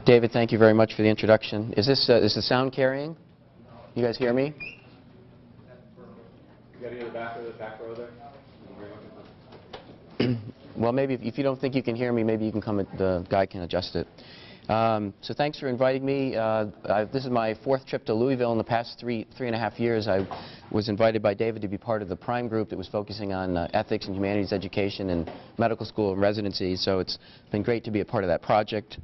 David, thank you very much for the introduction. Is the sound carrying? You guys hear me? You got to hear the back row there? Well, maybe if you don't think you can hear me, maybe you can come. The guy can adjust it. So thanks for inviting me. This is my fourth trip to Louisville. In the past three and a half years, I was invited by David to be part of the Prime group that was focusing on ethics and humanities education in medical school and residency. So it's been great to be a part of that project.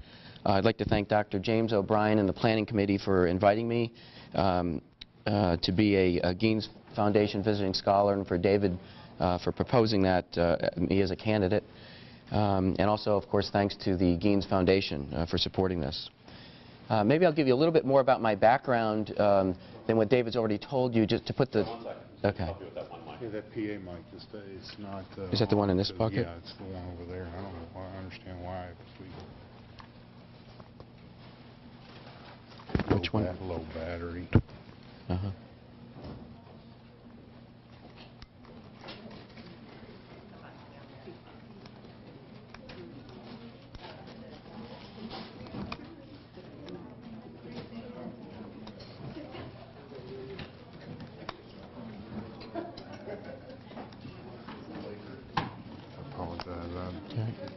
I'd like to thank Dr. James O'Brien and the planning committee for inviting me to be a Genes Foundation visiting scholar, and for David for proposing that me as a candidate. And also, of course, thanks to the Genes Foundation for supporting this. Maybe I'll give you a little bit more about my background than what David's already told you, just to put the... 1 second. Okay. Help you with that one mic. Yeah, that PA mic, it's not... Is that the one in this pocket? Yeah, it's the one over there. I don't know why. I understand why. Which one? Low battery. Uh-huh.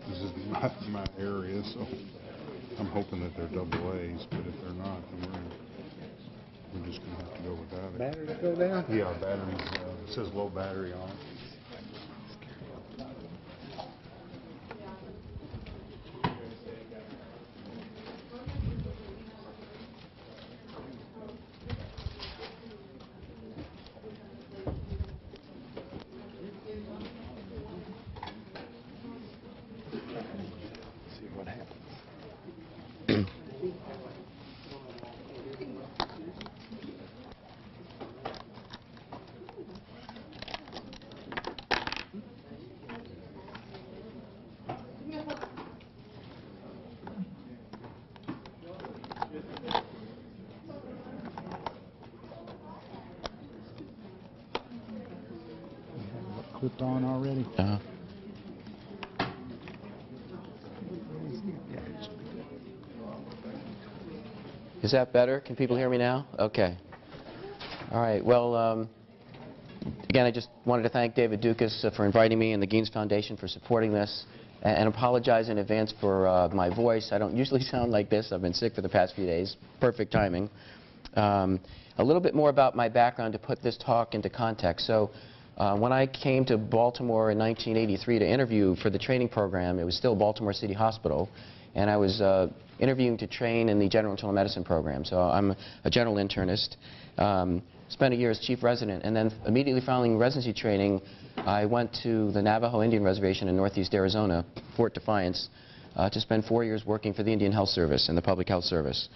This is not my area, so I'm hoping that they're double A's, but if they're not, then we're just going to have to go without it. Batteries go down? Yeah, batteries, it says low battery on it. Clipped on already? Uh-huh. Is that better? Can people hear me now? Okay. All right. Well, again, I just wanted to thank David Dukas for inviting me and the Genes Foundation for supporting this, and apologize in advance for my voice. I don't usually sound like this. I've been sick for the past few days. Perfect timing. A little bit more about my background to put this talk into context. So when I came to Baltimore in 1983 to interview for the training program, it was still Baltimore City Hospital, and I was interviewing to train in the general internal medicine program. So I'm a general internist. Spent a year as chief resident, and then immediately following residency training, I went to the Navajo Indian Reservation in northeast Arizona, Fort Defiance, to spend 4 years working for the Indian Health Service and the Public Health Service.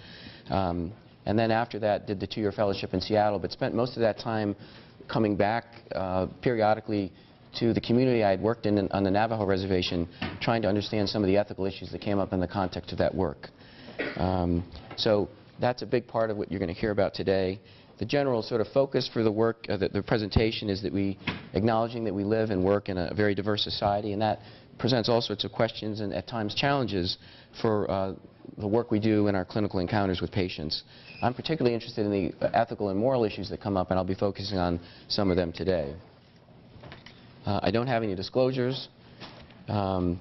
And then after that, did the 2-year fellowship in Seattle, but spent most of that time coming back periodically to the community I had worked in on the Navajo Reservation, trying to understand some of the ethical issues that came up in the context of that work. So that's a big part of what you're going to hear about today. The general sort of focus for the work, the presentation, is that acknowledging that we live and work in a very diverse society, and that presents all sorts of questions and at times challenges for the work we do in our clinical encounters with patients. I'm particularly interested in the ethical and moral issues that come up, and I'll be focusing on some of them today. I don't have any disclosures. The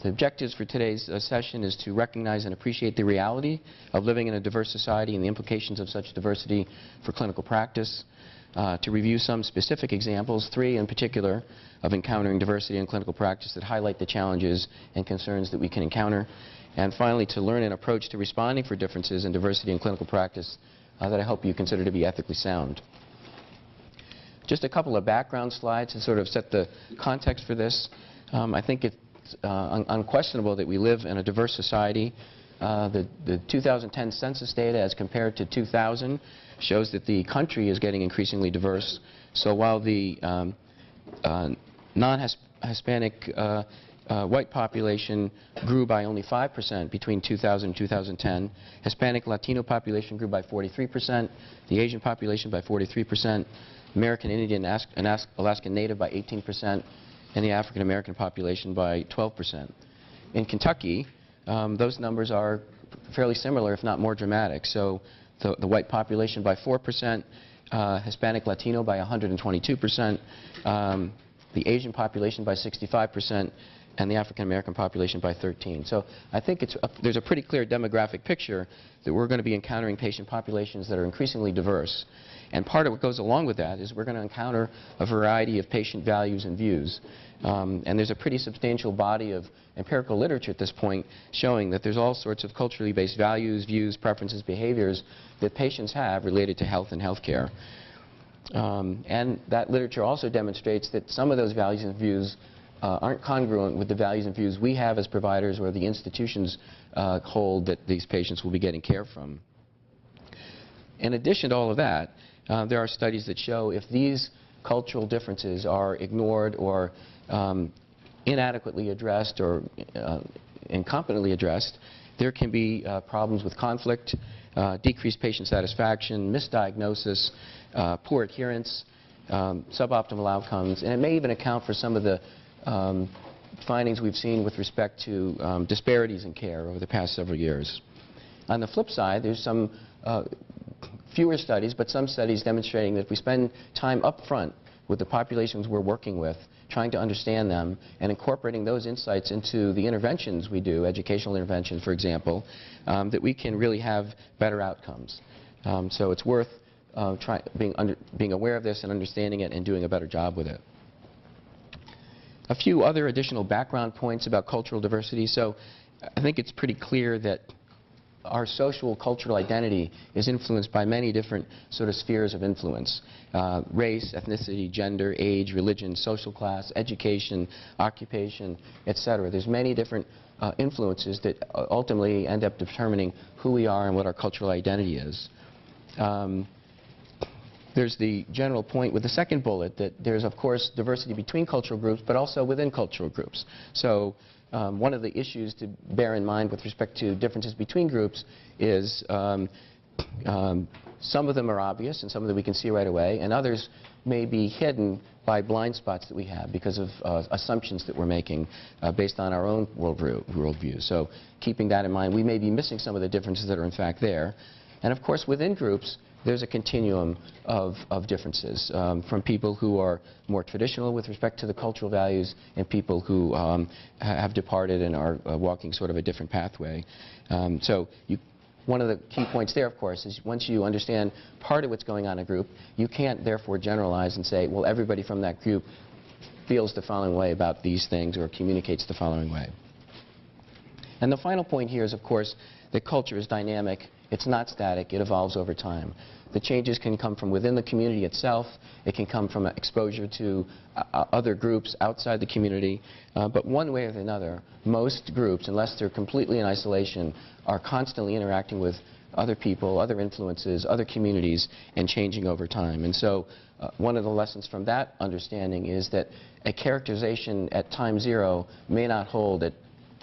objectives for today's session is to recognize and appreciate the reality of living in a diverse society and the implications of such diversity for clinical practice, to review some specific examples, 3 in particular, of encountering diversity in clinical practice that highlight the challenges and concerns that we can encounter, and finally to learn an approach to responding for differences in diversity in clinical practice that I hope you consider to be ethically sound. Just a couple of background slides to sort of set the context for this. I think it's unquestionable that we live in a diverse society. The 2010 census data as compared to 2000 shows that the country is getting increasingly diverse. So while the non-Hispanic white population grew by only 5% between 2000 and 2010, Hispanic Latino population grew by 43%, the Asian population by 43%, American Indian and Alaskan Native by 18%, and the African American population by 12%. In Kentucky, those numbers are fairly similar, if not more dramatic. So the white population by 4%, Hispanic Latino by 122%, the Asian population by 65%, and the African American population by 13%. So I think there's a pretty clear demographic picture that we're going to be encountering patient populations that are increasingly diverse. And part of what goes along with that is we're going to encounter a variety of patient values and views. And there's a pretty substantial body of empirical literature at this point showing that there's all sorts of culturally based values, views, preferences, behaviors that patients have related to health and health care. And that literature also demonstrates that some of those values and views aren't congruent with the values and views we have as providers or the institutions hold that these patients will be getting care from. In addition to all of that, there are studies that show if these cultural differences are ignored or inadequately addressed or incompetently addressed, there can be problems with conflict, decreased patient satisfaction, misdiagnosis, poor adherence, suboptimal outcomes, and it may even account for some of the findings we've seen with respect to disparities in care over the past several years. On the flip side, there's some fewer studies, but some studies demonstrating that if we spend time up front with the populations we're working with, trying to understand them and incorporating those insights into the interventions we do, educational interventions, for example, that we can really have better outcomes. So it's worth being aware of this and understanding it and doing a better job with it. A few other additional background points about cultural diversity. So I think it's pretty clear that our social cultural identity is influenced by many different sort of spheres of influence. Race, ethnicity, gender, age, religion, social class, education, occupation, etc. There's many different influences that ultimately end up determining who we are and what our cultural identity is. There's the general point with the second bullet that there's, of course, diversity between cultural groups, but also within cultural groups. So one of the issues to bear in mind with respect to differences between groups is some of them are obvious and some of them we can see right away, and others may be hidden by blind spots that we have because of assumptions that we're making based on our own worldview. So keeping that in mind, we may be missing some of the differences that are in fact there. And of course, within groups, there's a continuum of differences from people who are more traditional with respect to the cultural values and people who have departed and are walking sort of a different pathway. One of the key points there, of course, is once you understand part of what's going on in a group, you can't therefore generalize and say, well, everybody from that group feels the following way about these things or communicates the following way. And the final point here is, of course, that culture is dynamic. It's not static. It evolves over time. The changes can come from within the community itself. It can come from exposure to other groups outside the community. But one way or another, most groups, unless they're completely in isolation, are constantly interacting with other people, other influences, other communities, and changing over time. And so one of the lessons from that understanding is that a characterization at time zero may not hold at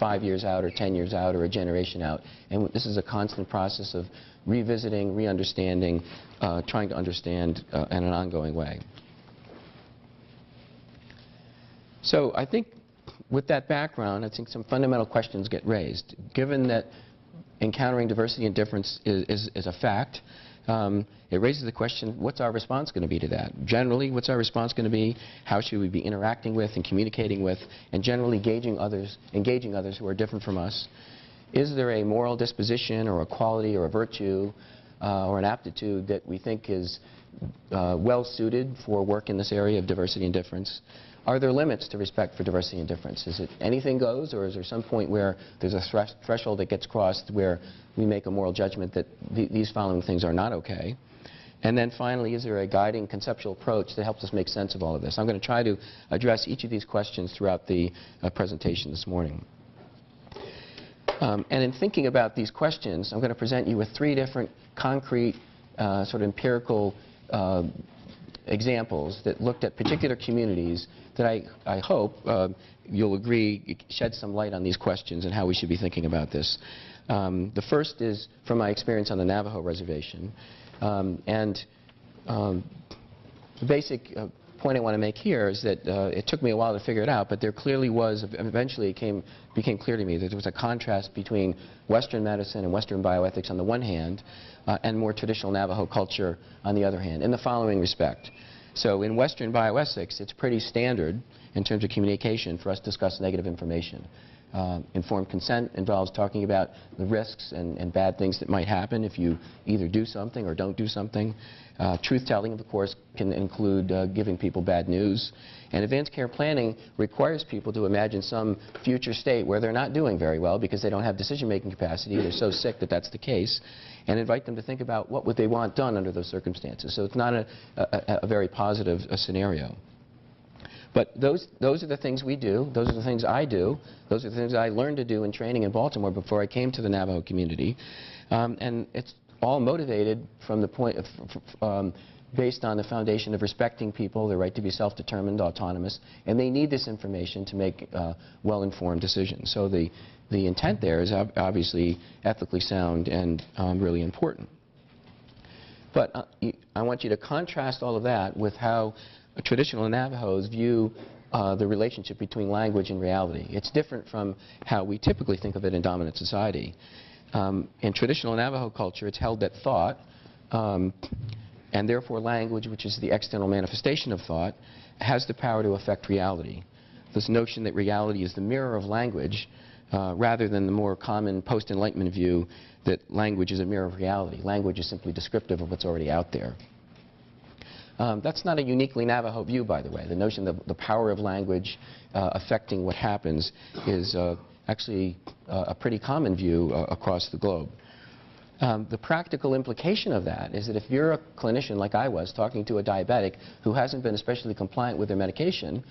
5 years out or 10 years out or a generation out. And this is a constant process of revisiting, re-understanding, trying to understand in an ongoing way. So I think with that background, I think some fundamental questions get raised. Given that encountering diversity and difference is a fact, it raises the question, what's our response going to be to that? Generally, what's our response going to be? How should we be interacting with and communicating with and generally engaging others who are different from us? Is there a moral disposition or a quality or a virtue or an aptitude that we think is well suited for work in this area of diversity and difference? Are there limits to respect for diversity and difference? Is it anything goes, or is there some point where there's a threshold that gets crossed where we make a moral judgment that these following things are not okay? And then finally, is there a guiding conceptual approach that helps us make sense of all of this? I'm going to try to address each of these questions throughout the presentation this morning. And in thinking about these questions, I'm going to present you with 3 different concrete, sort of empirical examples that looked at particular communities that I hope you'll agree shed some light on these questions and how we should be thinking about this. The first is from my experience on the Navajo reservation. The basic point I want to make here is that it took me a while to figure it out, but there clearly was, eventually it became clear to me that there was a contrast between Western medicine and Western bioethics on the one hand, and more traditional Navajo culture on the other hand, in the following respect. So in Western bioethics, it's pretty standard in terms of communication for us to discuss negative information. Informed consent involves talking about the risks and bad things that might happen if you either do something or don't do something. Truth-telling, of course, can include giving people bad news. And advanced care planning requires people to imagine some future state where they're not doing very well because they don't have decision-making capacity, they're so sick that that's the case, and invite them to think about what would they want done under those circumstances. So it's not a very positive scenario. But those are the things we do, those are the things I do, those are the things I learned to do in training in Baltimore before I came to the Navajo community. And it's all motivated from the point of, based on the foundation of respecting people, their right to be self-determined, autonomous, and they need this information to make well-informed decisions. So the intent there is obviously ethically sound and really important. But I want you to contrast all of that with how traditional Navajos view the relationship between language and reality. It's different from how we typically think of it in dominant society. In traditional Navajo culture, it's held that thought, and therefore language, which is the external manifestation of thought, has the power to affect reality. This notion that reality is the mirror of language, rather than the more common post-Enlightenment view that language is a mirror of reality. Language is simply descriptive of what's already out there. That's not a uniquely Navajo view, by the way. The notion that the power of language affecting what happens is actually a pretty common view across the globe. The practical implication of that is that if you're a clinician like I was talking to a diabetic who hasn't been especially compliant with their medication,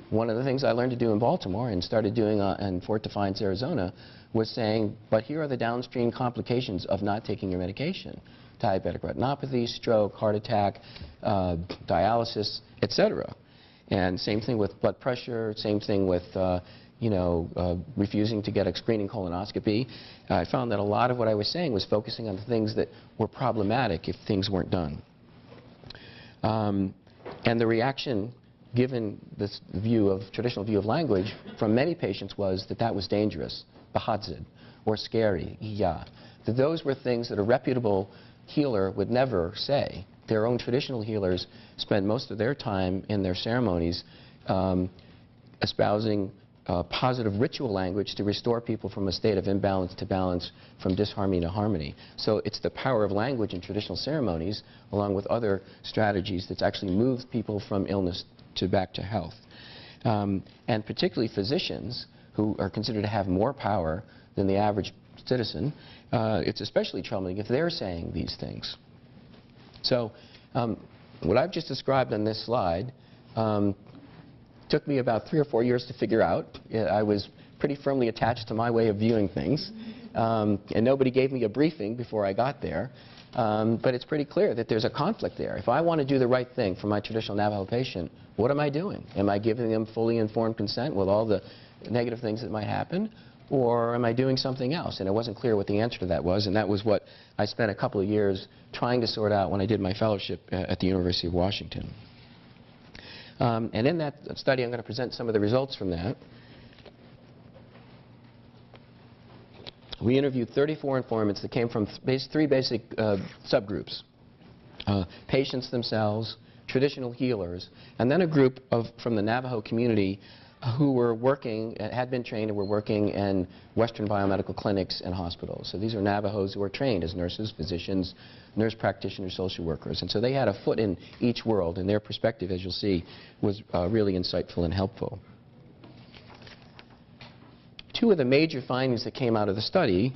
one of the things I learned to do in Baltimore and started doing in Fort Defiance, Arizona, was saying, but here are the downstream complications of not taking your medication. Diabetic retinopathy, stroke, heart attack, dialysis, etc. And same thing with blood pressure, same thing with refusing to get a screening colonoscopy. I found that a lot of what I was saying was focusing on the things that were problematic if things weren't done. And the reaction, given this traditional view of language, from many patients was that that was dangerous, bahadzid, or scary, iya. That those were things that a reputable healer would never say. Their own traditional healers spend most of their time in their ceremonies espousing positive ritual language to restore people from a state of imbalance to balance, from disharmony to harmony. So it's the power of language in traditional ceremonies, along with other strategies, that's actually moved people from illness to back to health. And particularly physicians, who are considered to have more power than the average citizen, it's especially troubling if they're saying these things. So what I've just described on this slide took me about 3 or 4 years to figure out. I was pretty firmly attached to my way of viewing things, and nobody gave me a briefing before I got there. But it's pretty clear that there's a conflict there. If I want to do the right thing for my traditional Navajo patient, what am I doing? Am I giving them fully informed consent with all the negative things that might happen? Or am I doing something else? And it wasn't clear what the answer to that was, and that was what I spent a couple of years trying to sort out when I did my fellowship at the University of Washington. And in that study, I'm going to present some of the results from that. We interviewed 34 informants that came from 3 basic subgroups. Patients themselves, traditional healers, and then a group from the Navajo community who were working, had been trained and were working in Western biomedical clinics and hospitals. So these are Navajos who are trained as nurses, physicians, nurse practitioners, social workers. And so they had a foot in each world, and their perspective, as you'll see, was really insightful and helpful. 2 of the major findings that came out of the study,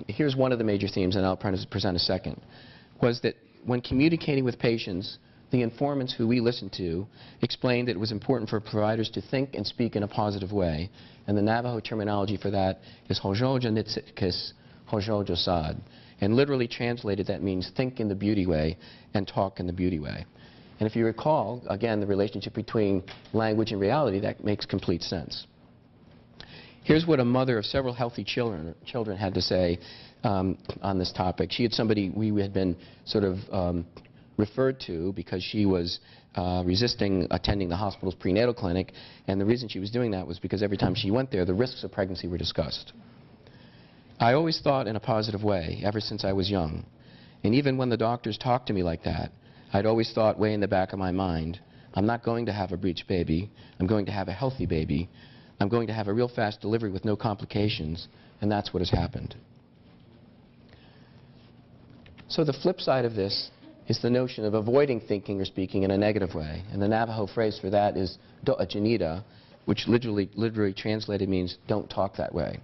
here's one of the major themes, and I'll present a second, was that when communicating with patients, the informants who we listened to explained that it was important for providers to think and speak in a positive way. And the Navajo terminology for that is hojoja nitzikis hojoja sad. And literally translated, that means think in the beauty way and talk in the beauty way. And if you recall, again, the relationship between language and reality, that makes complete sense. Here's what a mother of several healthy children had to say on this topic. She had somebody we had been sort of referred to because she was resisting attending the hospital's prenatal clinic, and the reason she was doing that was because every time she went there, the risks of pregnancy were discussed. I always thought in a positive way, ever since I was young. And even when the doctors talked to me like that, I'd always thought way in the back of my mind, I'm not going to have a breech baby, I'm going to have a healthy baby, I'm going to have a real fast delivery with no complications, and that's what has happened. So the flip side of this is the notion of avoiding thinking or speaking in a negative way. And the Navajo phrase for that is do'achinita, which literally translated means don't talk that way.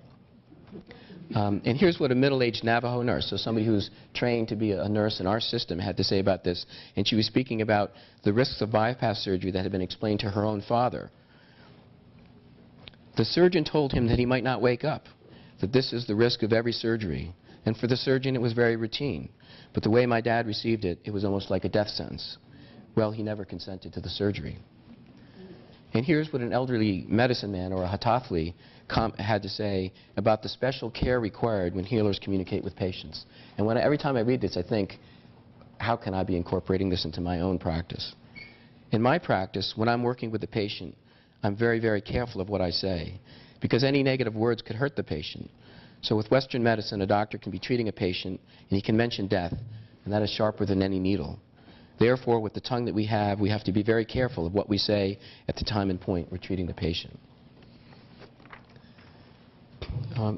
And here's what a middle-aged Navajo nurse, so somebody who's trained to be a nurse in our system, had to say about this. And she was speaking about the risks of bypass surgery that had been explained to her own father. The surgeon told him that he might not wake up, that this is the risk of every surgery. And for the surgeon, it was very routine. But the way my dad received it, it was almost like a death sentence. Well, he never consented to the surgery. And here's what an elderly medicine man or a hatathli had to say about the special care required when healers communicate with patients. And every time I read this, I think, how can I be incorporating this into my own practice? In my practice, when I'm working with the patient, I'm very, very careful of what I say, because any negative words could hurt the patient. So with Western medicine, a doctor can be treating a patient, and he can mention death, and that is sharper than any needle. Therefore, with the tongue that we have to be very careful of what we say at the time and point we're treating the patient.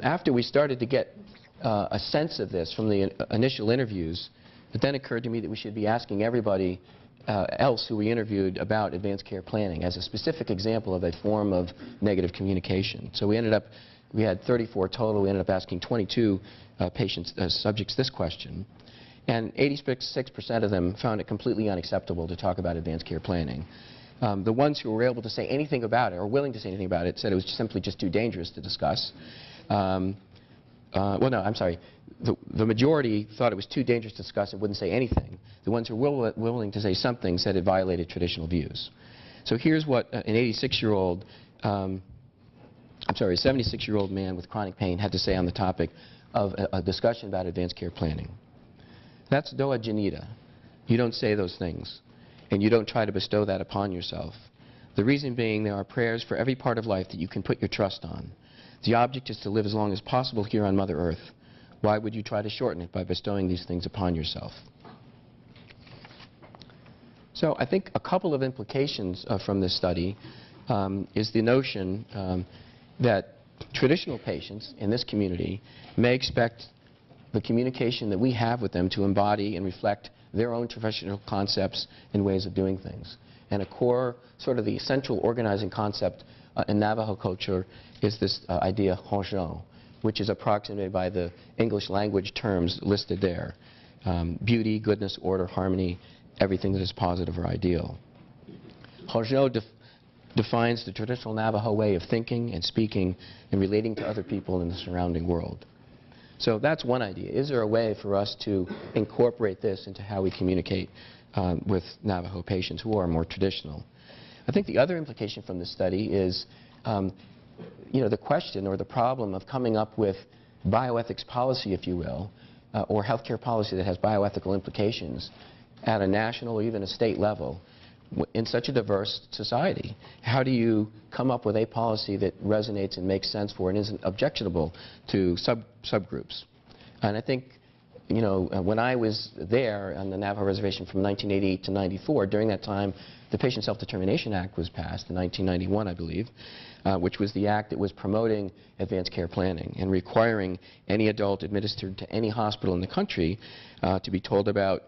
After we started to get a sense of this from the initial interviews, it then occurred to me that we should be asking everybody else who we interviewed about advanced care planning as a specific example of a form of negative communication. So we had 34 total. We ended up asking 22 subjects this question. And 86% of them found it completely unacceptable to talk about advanced care planning. The ones who were able to say anything about it, or willing to say anything about it, said it was simply just too dangerous to discuss. Well, no, I'm sorry. The majority thought it was too dangerous to discuss and wouldn't say anything. The ones who were willing to say something said it violated traditional views. So here's what an 86-year-old, a 76-year-old man with chronic pain had to say on the topic of a discussion about advanced care planning. That's doa janita. You don't say those things, and you don't try to bestow that upon yourself. The reason being there are prayers for every part of life that you can put your trust on. The object is to live as long as possible here on Mother Earth. Why would you try to shorten it by bestowing these things upon yourself? So I think a couple of implications from this study is the notion that traditional patients in this community may expect the communication that we have with them to embody and reflect their own traditional concepts and ways of doing things. And a core, sort of the central organizing concept in Navajo culture is this idea, honjo, which is approximated by the English language terms listed there. Beauty, goodness, order, harmony, everything that is positive or ideal. Honjo defines the traditional Navajo way of thinking and speaking and relating to other people in the surrounding world. So that's one idea. Is there a way for us to incorporate this into how we communicate with Navajo patients who are more traditional? I think the other implication from this study is the question or the problem of coming up with bioethics policy, if you will, or healthcare policy that has bioethical implications at a national or even a state level in such a diverse society. How do you come up with a policy that resonates and makes sense for and isn't objectionable to subgroups? And I think, when I was there on the Navajo Reservation from 1988 to 94, during that time, the Patient Self-Determination Act was passed in 1991, I believe, which was the act that was promoting advanced care planning and requiring any adult administered to any hospital in the country to be told about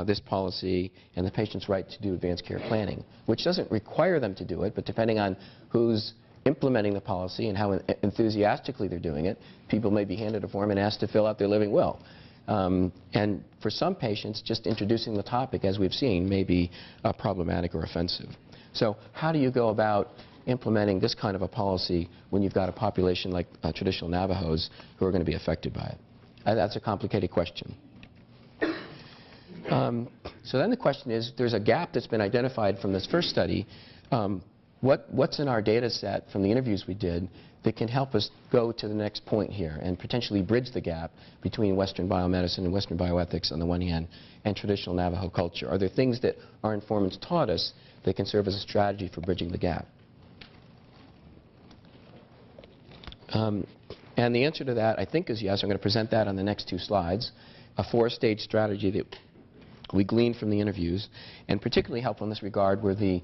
this policy and the patient's right to do advanced care planning, which doesn't require them to do it, but depending on who's implementing the policy and how enthusiastically they're doing it, people may be handed a form and asked to fill out their living will. And for some patients, just introducing the topic, as we've seen, may be problematic or offensive. So how do you go about implementing this kind of a policy when you've got a population like traditional Navajos who are going to be affected by it? That's a complicated question. So then the question is, there's a gap that's been identified from this first study. What's in our data set from the interviews we did that can help us go to the next point here and potentially bridge the gap between Western biomedicine and Western bioethics on the one hand and traditional Navajo culture? Are there things that our informants taught us that can serve as a strategy for bridging the gap? And the answer to that, I think, is yes. I'm going to present that on the next two slides, a four-stage strategy that we gleaned from the interviews. And particularly helpful in this regard were the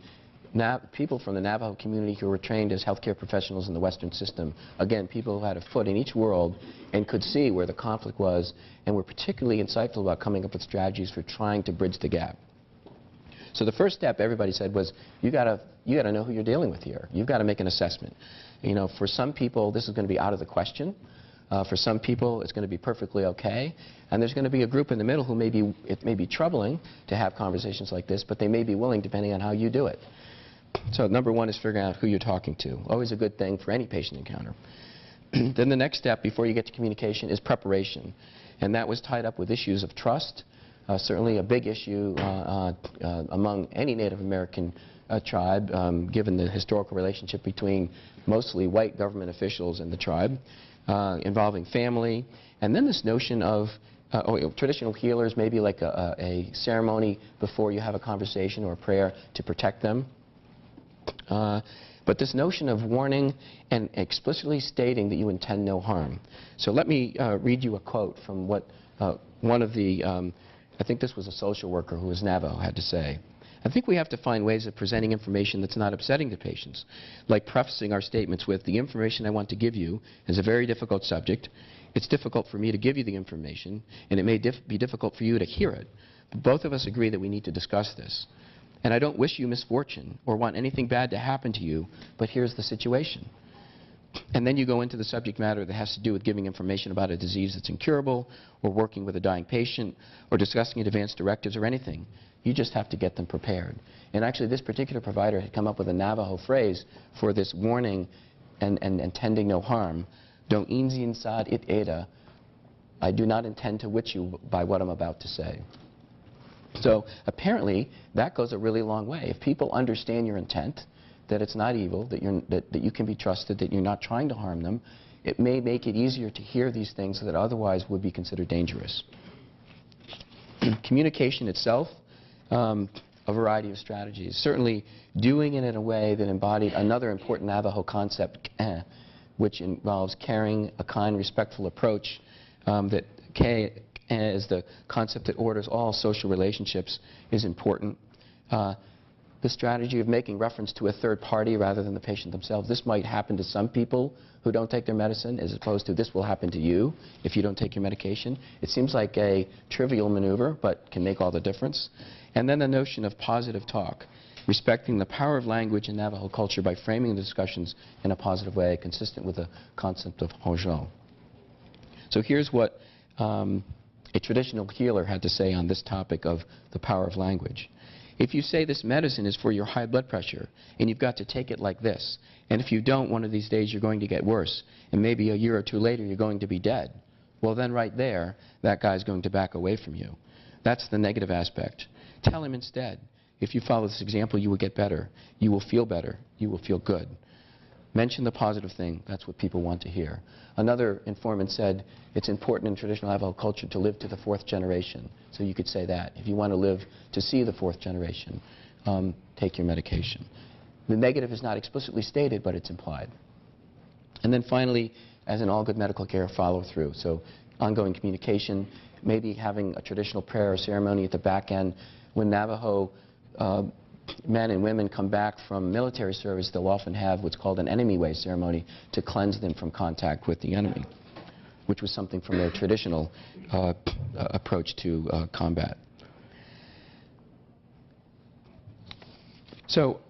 people from the Navajo community who were trained as healthcare professionals in the Western system. Again, people who had a foot in each world and could see where the conflict was and were particularly insightful about coming up with strategies for trying to bridge the gap. So the first step, everybody said, was you gotta know who you're dealing with here. You've got to make an assessment. You know, for some people, this is going to be out of the question. For some people, it's going to be perfectly okay. And there's going to be a group in the middle who it may be troubling to have conversations like this, but they may be willing depending on how you do it. So number one is figuring out who you're talking to. Always a good thing for any patient encounter. Then the next step before you get to communication is preparation. And that was tied up with issues of trust. Certainly a big issue among any Native American tribe, given the historical relationship between mostly white government officials and the tribe, involving family. And then this notion of traditional healers, maybe like a ceremony before you have a conversation or a prayer to protect them. But this notion of warning and explicitly stating that you intend no harm. So let me read you a quote from what one of the, I think this was a social worker who was Navajo, had to say. I think we have to find ways of presenting information that's not upsetting to patients, like prefacing our statements with, the information I want to give you is a very difficult subject. It's difficult for me to give you the information, and it may be difficult for you to hear it. But both of us agree that we need to discuss this. And I don't wish you misfortune or want anything bad to happen to you, but here's the situation. And then you go into the subject matter that has to do with giving information about a disease that's incurable, or working with a dying patient, or discussing advanced directives or anything. You just have to get them prepared. And actually, this particular provider had come up with a Navajo phrase for this warning and intending no harm. Don't inzin sad it ada. I do not intend to witch you by what I'm about to say. So apparently, that goes a really long way. If people understand your intent, that it's not evil, that you can be trusted, that you're not trying to harm them, it may make it easier to hear these things that otherwise would be considered dangerous. Communication itself, a variety of strategies. Certainly, doing it in a way that embodied another important Navajo concept, which involves caring, a kind, respectful approach, that is the concept that orders all social relationships, is important. The strategy of making reference to a third party rather than the patient themselves. This might happen to some people who don't take their medicine, as opposed to this will happen to you if you don't take your medication. It seems like a trivial maneuver, but can make all the difference. And then the notion of positive talk, respecting the power of language in Navajo culture by framing the discussions in a positive way, consistent with the concept of Hojo. So here's what a traditional healer had to say on this topic of the power of language. If you say this medicine is for your high blood pressure, and you've got to take it like this, and if you don't, one of these days you're going to get worse, and maybe a year or two later you're going to be dead, well then right there, that guy's going to back away from you. That's the negative aspect. Tell him instead, if you follow this example, you will get better. You will feel better. You will feel good. Mention the positive thing. That's what people want to hear. Another informant said it's important in traditional Navajo culture to live to the 4th generation. So you could say that. If you want to live to see the 4th generation, take your medication. The negative is not explicitly stated, but it's implied. And then finally, as in all good medical care, follow through. So ongoing communication, maybe having a traditional prayer or ceremony at the back end. When Navajo men and women come back from military service, they'll often have what's called an enemy way ceremony to cleanse them from contact with the enemy, which was something from their traditional approach to combat. So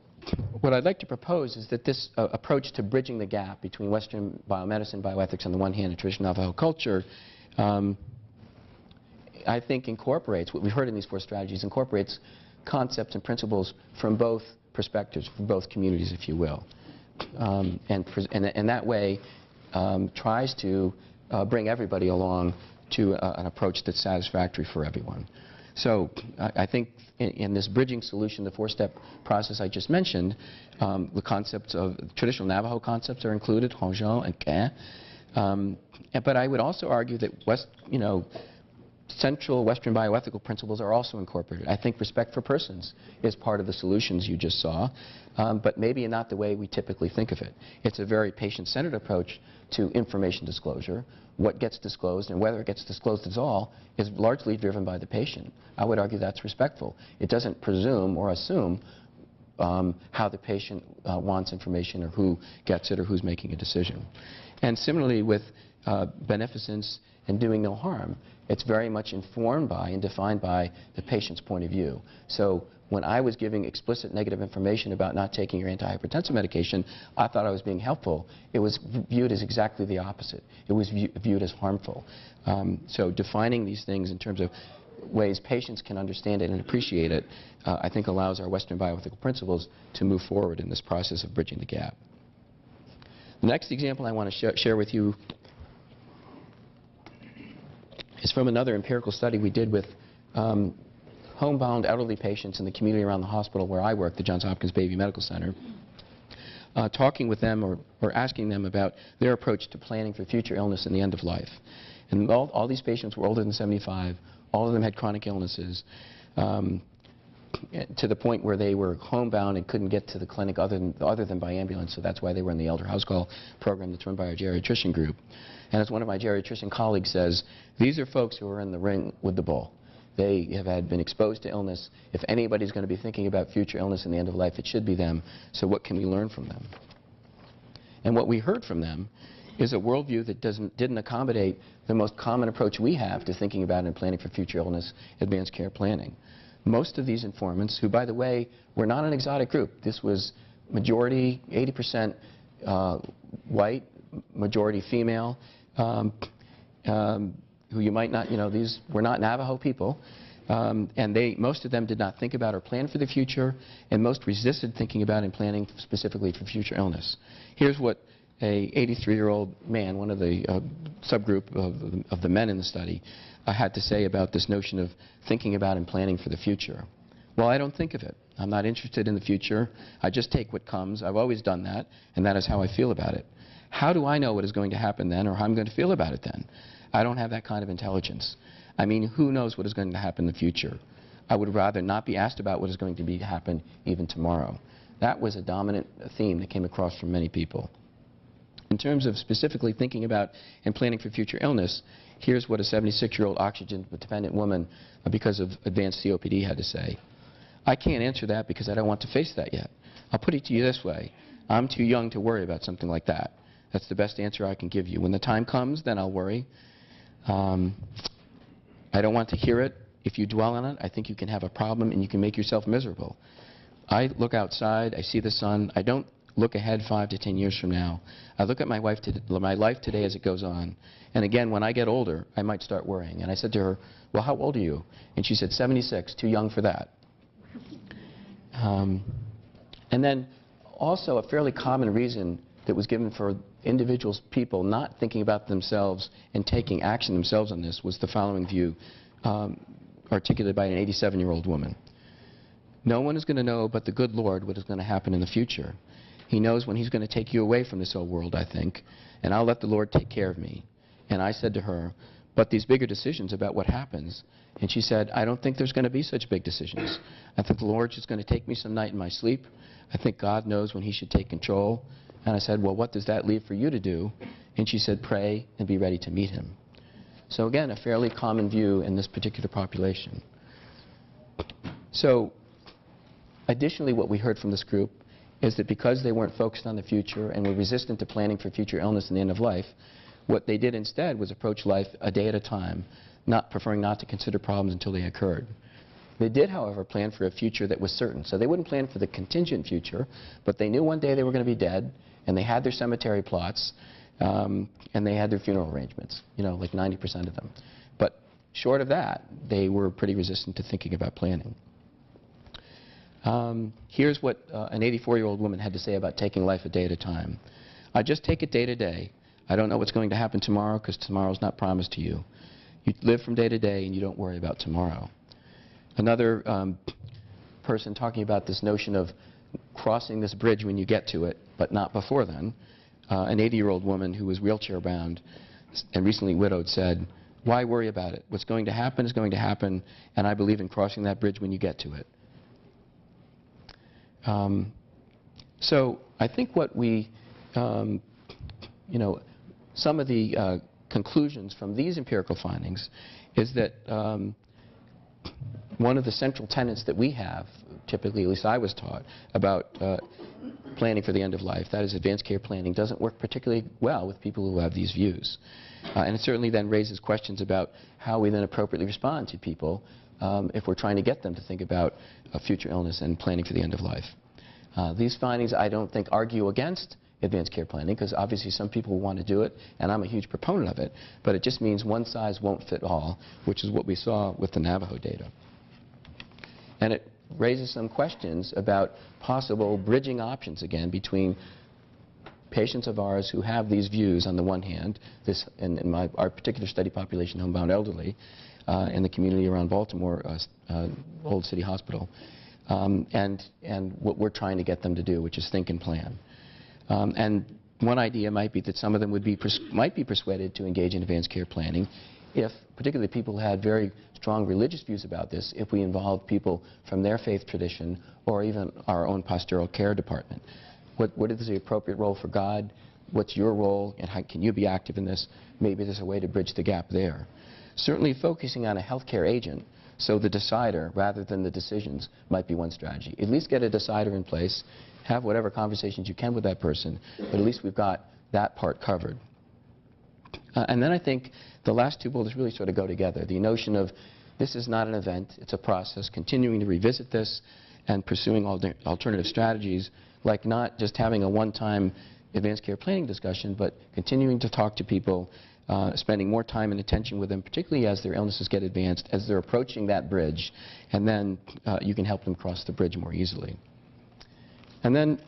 what I'd like to propose is that this approach to bridging the gap between Western biomedicine, bioethics on the one hand, and traditional Navajo culture, I think incorporates, what we've heard in these 4 strategies, incorporates concepts and principles from both perspectives, from both communities, if you will. And that way tries to bring everybody along to an approach that's satisfactory for everyone. So I think in this bridging solution, the four-step process I just mentioned, the concepts of traditional Navajo concepts are included, Honjon and Kain. But I would also argue that central Western bioethical principles are also incorporated. I think respect for persons is part of the solutions you just saw, but maybe not the way we typically think of it. It's a very patient-centered approach to information disclosure. What gets disclosed and whether it gets disclosed at all is largely driven by the patient. I would argue that's respectful. It doesn't presume or assume how the patient wants information or who gets it or who's making a decision. And similarly with beneficence and doing no harm, it's very much informed by and defined by the patient's point of view. So when I was giving explicit negative information about not taking your antihypertensive medication, I thought I was being helpful. It was viewed as exactly the opposite. It was viewed as harmful. So defining these things in terms of ways patients can understand it and appreciate it, I think allows our Western bioethical principles to move forward in this process of bridging the gap. The next example I want to share with you is from another empirical study we did with homebound elderly patients in the community around the hospital where I work, the Johns Hopkins Bayview Medical Center, talking with them or asking them about their approach to planning for future illness and the end of life. And all these patients were older than 75. All of them had chronic illnesses to the point where they were homebound and couldn't get to the clinic other than by ambulance, so that's why they were in the Elder House Call program that's run by our geriatrician group. And as one of my geriatrician colleagues says, these are folks who are in the ring with the bull. They have been exposed to illness. If anybody's going to be thinking about future illness and the end of life, it should be them. So what can we learn from them? And what we heard from them is a worldview that didn't accommodate the most common approach we have to thinking about and planning for future illness, advanced care planning. Most of these informants, who, by the way, were not an exotic group. This was majority, 80% white, majority female, who you might not, these were not Navajo people. And most of them did not think about or plan for the future, and most resisted thinking about and planning specifically for future illness. Here's what a 83-year-old man, one of the subgroup of the men in the study, had to say about this notion of thinking about and planning for the future. Well, I don't think of it. I'm not interested in the future. I just take what comes. I've always done that, and that is how I feel about it. How do I know what is going to happen then or how I'm going to feel about it then? I don't have that kind of intelligence. I mean, who knows what is going to happen in the future? I would rather not be asked about what is going to happen even tomorrow. That was a dominant theme that came across from many people. In terms of specifically thinking about and planning for future illness, here's what a 76-year-old oxygen-dependent woman because of advanced COPD had to say. I can't answer that because I don't want to face that yet. I'll put it to you this way. I'm too young to worry about something like that. That's the best answer I can give you. When the time comes, then I'll worry. I don't want to hear it. If you dwell on it, I think you can have a problem and you can make yourself miserable. I look outside, I see the sun. I don't look ahead 5 to 10 years from now. I look at my life today as it goes on. And again, when I get older, I might start worrying. And I said to her, well, how old are you? And she said, 76, too young for that. And then also a fairly common reason that was given for individuals, people not thinking about themselves and taking action themselves on this was the following view articulated by an 87-year-old woman. No one is going to know but the good Lord what is going to happen in the future. He knows when he's going to take you away from this old world, I think, and I'll let the Lord take care of me. And I said to her, but these bigger decisions about what happens, and she said, I don't think there's going to be such big decisions. I think the Lord's just going to take me some night in my sleep. I think God knows when he should take control. And I said, well, what does that leave for you to do? And she said, pray and be ready to meet him. So again, a fairly common view in this particular population. So additionally, what we heard from this group is that because they weren't focused on the future and were resistant to planning for future illness and the end of life, what they did instead was approach life a day at a time, preferring not to consider problems until they occurred. They did, however, plan for a future that was certain. So they wouldn't plan for the contingent future, but they knew one day they were going to be dead, and they had their cemetery plots, and they had their funeral arrangements, like 90% of them. But short of that, they were pretty resistant to thinking about planning. Here's what an 84-year-old woman had to say about taking life a day at a time. I just take it day to day. I don't know what's going to happen tomorrow because tomorrow's not promised to you. You live from day to day and you don't worry about tomorrow. Another person talking about this notion of crossing this bridge when you get to it, but not before then. An 80-year-old woman who was wheelchair-bound and recently widowed said, "Why worry about it? What's going to happen is going to happen, and I believe in crossing that bridge when you get to it." So I think what we, some of the conclusions from these empirical findings is that one of the central tenets that we have, typically, at least I was taught, about planning for the end of life, that is advanced care planning, doesn't work particularly well with people who have these views. And it certainly then raises questions about how we then appropriately respond to people if we're trying to get them to think about future illness and planning for the end of life. These findings, I don't think, argue against advanced care planning, because obviously some people want to do it, and I'm a huge proponent of it, but it just means one size won't fit all, which is what we saw with the Navajo data. And it raises some questions about possible bridging options, again, between patients of ours who have these views on the one hand, this in our particular study population, homebound elderly, in the community around Baltimore, Old City Hospital, and what we're trying to get them to do, which is think and plan. And one idea might be that some of them might be persuaded to engage in advanced care planning if, particularly people who had very strong religious views about this, if we involved people from their faith tradition or even our own pastoral care department. What is the appropriate role for God? What's your role, and how can you be active in this? Maybe there's a way to bridge the gap there. Certainly focusing on a healthcare agent, so the decider rather than the decisions, might be one strategy. At least get a decider in place, have whatever conversations you can with that person, but at least we've got that part covered. And then I think the last two bullets really sort of go together. The notion of this is not an event, it's a process, continuing to revisit this and pursuing alternative strategies, like not just having a one-time advanced care planning discussion, but continuing to talk to people, spending more time and attention with them, particularly as their illnesses get advanced, as they're approaching that bridge, and then you can help them cross the bridge more easily. And then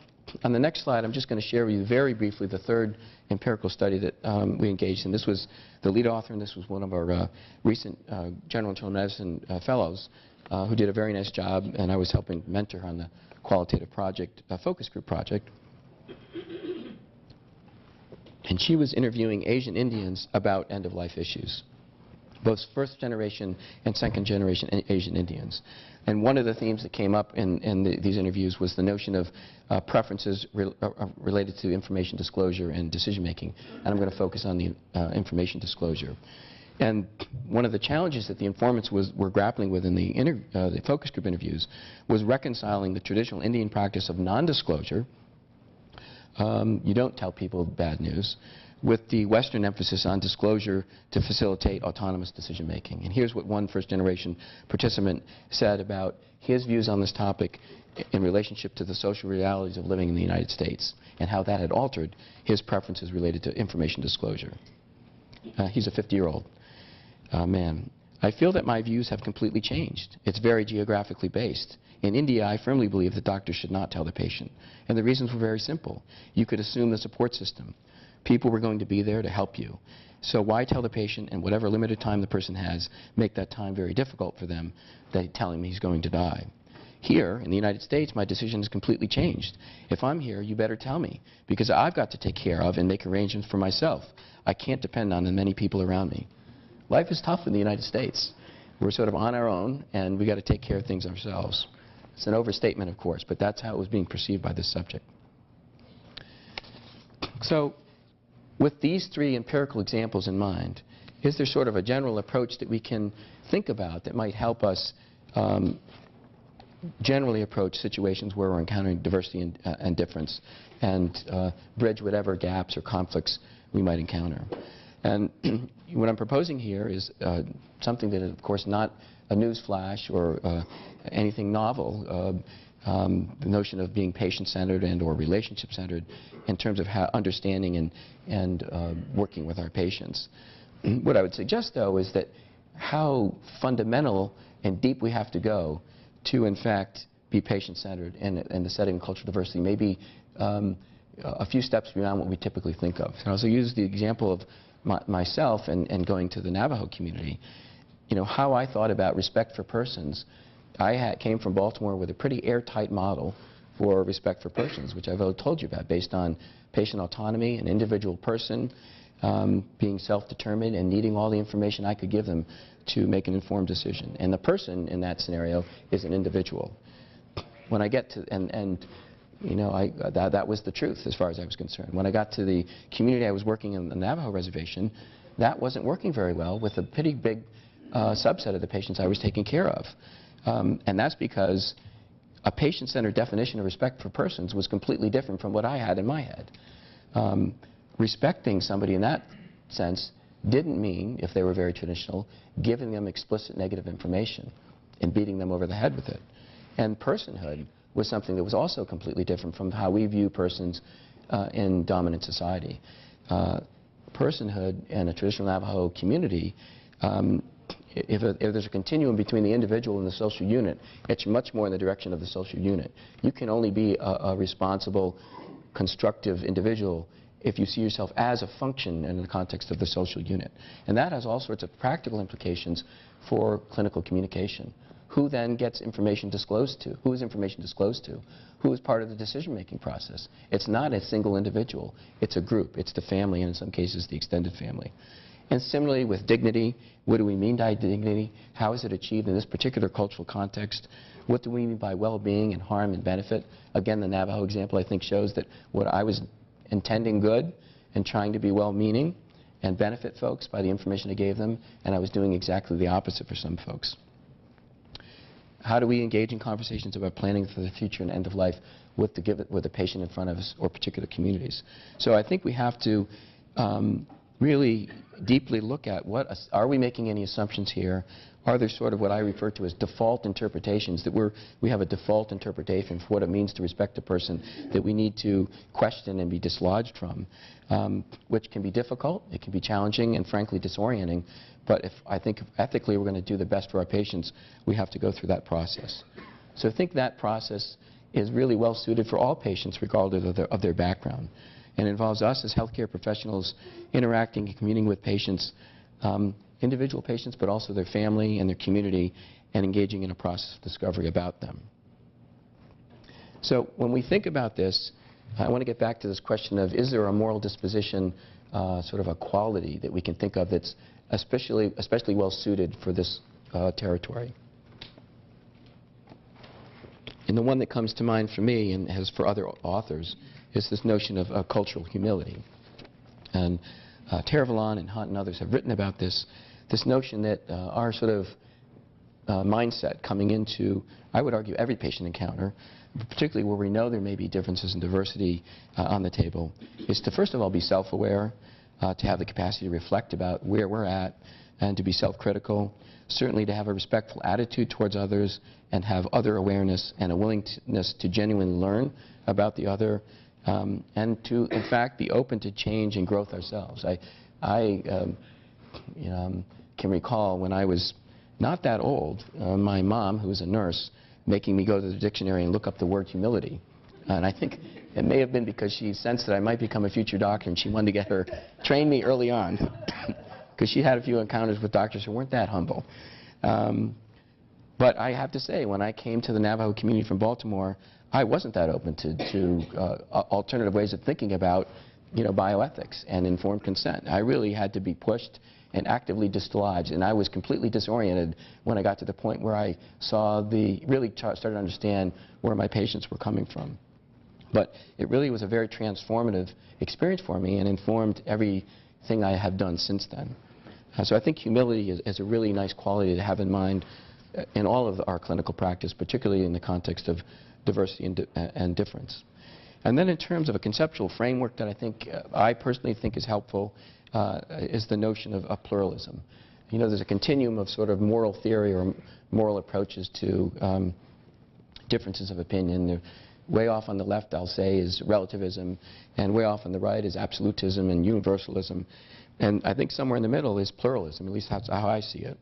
on the next slide, I'm just going to share with you very briefly the third empirical study that we engaged in. This was the lead author, and this was one of our recent general internal medicine fellows who did a very nice job, and I was helping mentor her on the qualitative project, focus group project. And she was interviewing Asian Indians about end-of-life issues, both first-generation and second-generation Asian Indians. And one of the themes that came up in these interviews was the notion of preferences related to information disclosure and decision-making. And I'm going to focus on the information disclosure. And one of the challenges that the informants were grappling with in the focus group interviews was reconciling the traditional Indian practice of non-disclosure. You don't tell people bad news, with the Western emphasis on disclosure to facilitate autonomous decision-making. And here's what one first-generation participant said about his views on this topic in relationship to the social realities of living in the United States and how that had altered his preferences related to information disclosure. He's a 50-year-old man. "I feel that my views have completely changed. It's very geographically based. In India, I firmly believe that doctors should not tell the patient. And the reasons were very simple. You could assume the support system. People were going to be there to help you. So why tell the patient, and whatever limited time the person has, make that time very difficult for them, telling me he's going to die? Here, in the United States, my decision has completely changed. If I'm here, you better tell me, because I've got to take care of and make arrangements for myself. I can't depend on the many people around me." Life is tough in the United States. We're sort of on our own, and we've got to take care of things ourselves. It's an overstatement, of course, but that's how it was being perceived by this subject. So, with these three empirical examples in mind, is there sort of a general approach that we can think about that might help us generally approach situations where we're encountering diversity and difference and bridge whatever gaps or conflicts we might encounter? And what I'm proposing here is something that is, of course, not a news flash or anything novel. The notion of being patient-centered and or relationship-centered in terms of how understanding and working with our patients. What I would suggest, though, is that how fundamental and deep we have to go to, in fact, be patient-centered in the setting of cultural diversity may be a few steps beyond what we typically think of. And I'll also use the example of myself and going to the Navajo community. You know, how I thought about respect for persons came from Baltimore with a pretty airtight model for respect for persons, which I've told you about, based on patient autonomy, an individual person being self-determined and needing all the information I could give them to make an informed decision. And the person in that scenario is an individual. When I get to, you know, that was the truth as far as I was concerned. When I got to the community I was working in, the Navajo reservation, that wasn't working very well with a pretty big subset of the patients I was taking care of. And that's because a patient-centered definition of respect for persons was completely different from what I had in my head. Respecting somebody in that sense didn't mean, if they were very traditional, giving them explicit negative information and beating them over the head with it. And personhood was something that was also completely different from how we view persons in dominant society. Personhood in a traditional Navajo community, if there's a continuum between the individual and the social unit, it's much more in the direction of the social unit. You can only be a responsible, constructive individual if you see yourself as a function in the context of the social unit. And that has all sorts of practical implications for clinical communication. Who then gets information disclosed to? Who is information disclosed to? Who is part of the decision-making process? It's not a single individual. It's a group. It's the family, and in some cases, the extended family. And similarly with dignity, what do we mean by dignity? How is it achieved in this particular cultural context? What do we mean by well-being and harm and benefit? Again, the Navajo example, I think, shows that what I was intending good and trying to be well-meaning and benefit folks by the information I gave them, and I was doing exactly the opposite for some folks. How do we engage in conversations about planning for the future and end of life with the patient in front of us or particular communities? So I think we have to really deeply look at are we making any assumptions here? Are there sort of what I refer to as default interpretations, that we have a default interpretation for what it means to respect a person that we need to question and be dislodged from, which can be difficult, it can be challenging, and frankly disorienting. But I think if ethically we're going to do the best for our patients, we have to go through that process. So I think that process is really well suited for all patients regardless of their background, and involves us as healthcare professionals interacting and communing with patients, individual patients, but also their family and their community, and engaging in a process of discovery about them. So when we think about this, I want to get back to this question of, is there a moral disposition, sort of a quality that we can think of that's especially well suited for this territory? And the one that comes to mind for me, and has for other authors, is this notion of cultural humility. And Teravalan and Hunt and others have written about this notion that our sort of mindset coming into, I would argue, every patient encounter, particularly where we know there may be differences in diversity on the table, is to first of all be self-aware, to have the capacity to reflect about where we're at, and to be self-critical, certainly to have a respectful attitude towards others, and have other awareness and a willingness to genuinely learn about the other, and to, in fact, be open to change and growth ourselves. I can recall when I was not that old, my mom, who was a nurse, making me go to the dictionary and look up the word humility. And I think it may have been because she sensed that I might become a future doctor, and she wanted to train me early on, because she had a few encounters with doctors who weren't that humble. But I have to say, when I came to the Navajo community from Baltimore, I wasn't that open to alternative ways of thinking about, bioethics and informed consent. I really had to be pushed and actively dislodged, and I was completely disoriented when I got to the point where I really started to understand where my patients were coming from. But it really was a very transformative experience for me and informed everything I have done since then. So I think humility is a really nice quality to have in mind in all of our clinical practice, particularly in the context of diversity and difference. And then in terms of a conceptual framework that I personally think is helpful, is the notion of pluralism. There's a continuum of sort of moral theory or moral approaches to differences of opinion. Way off on the left, I'll say, is relativism, and way off on the right is absolutism and universalism. And I think somewhere in the middle is pluralism, at least that's how I see it.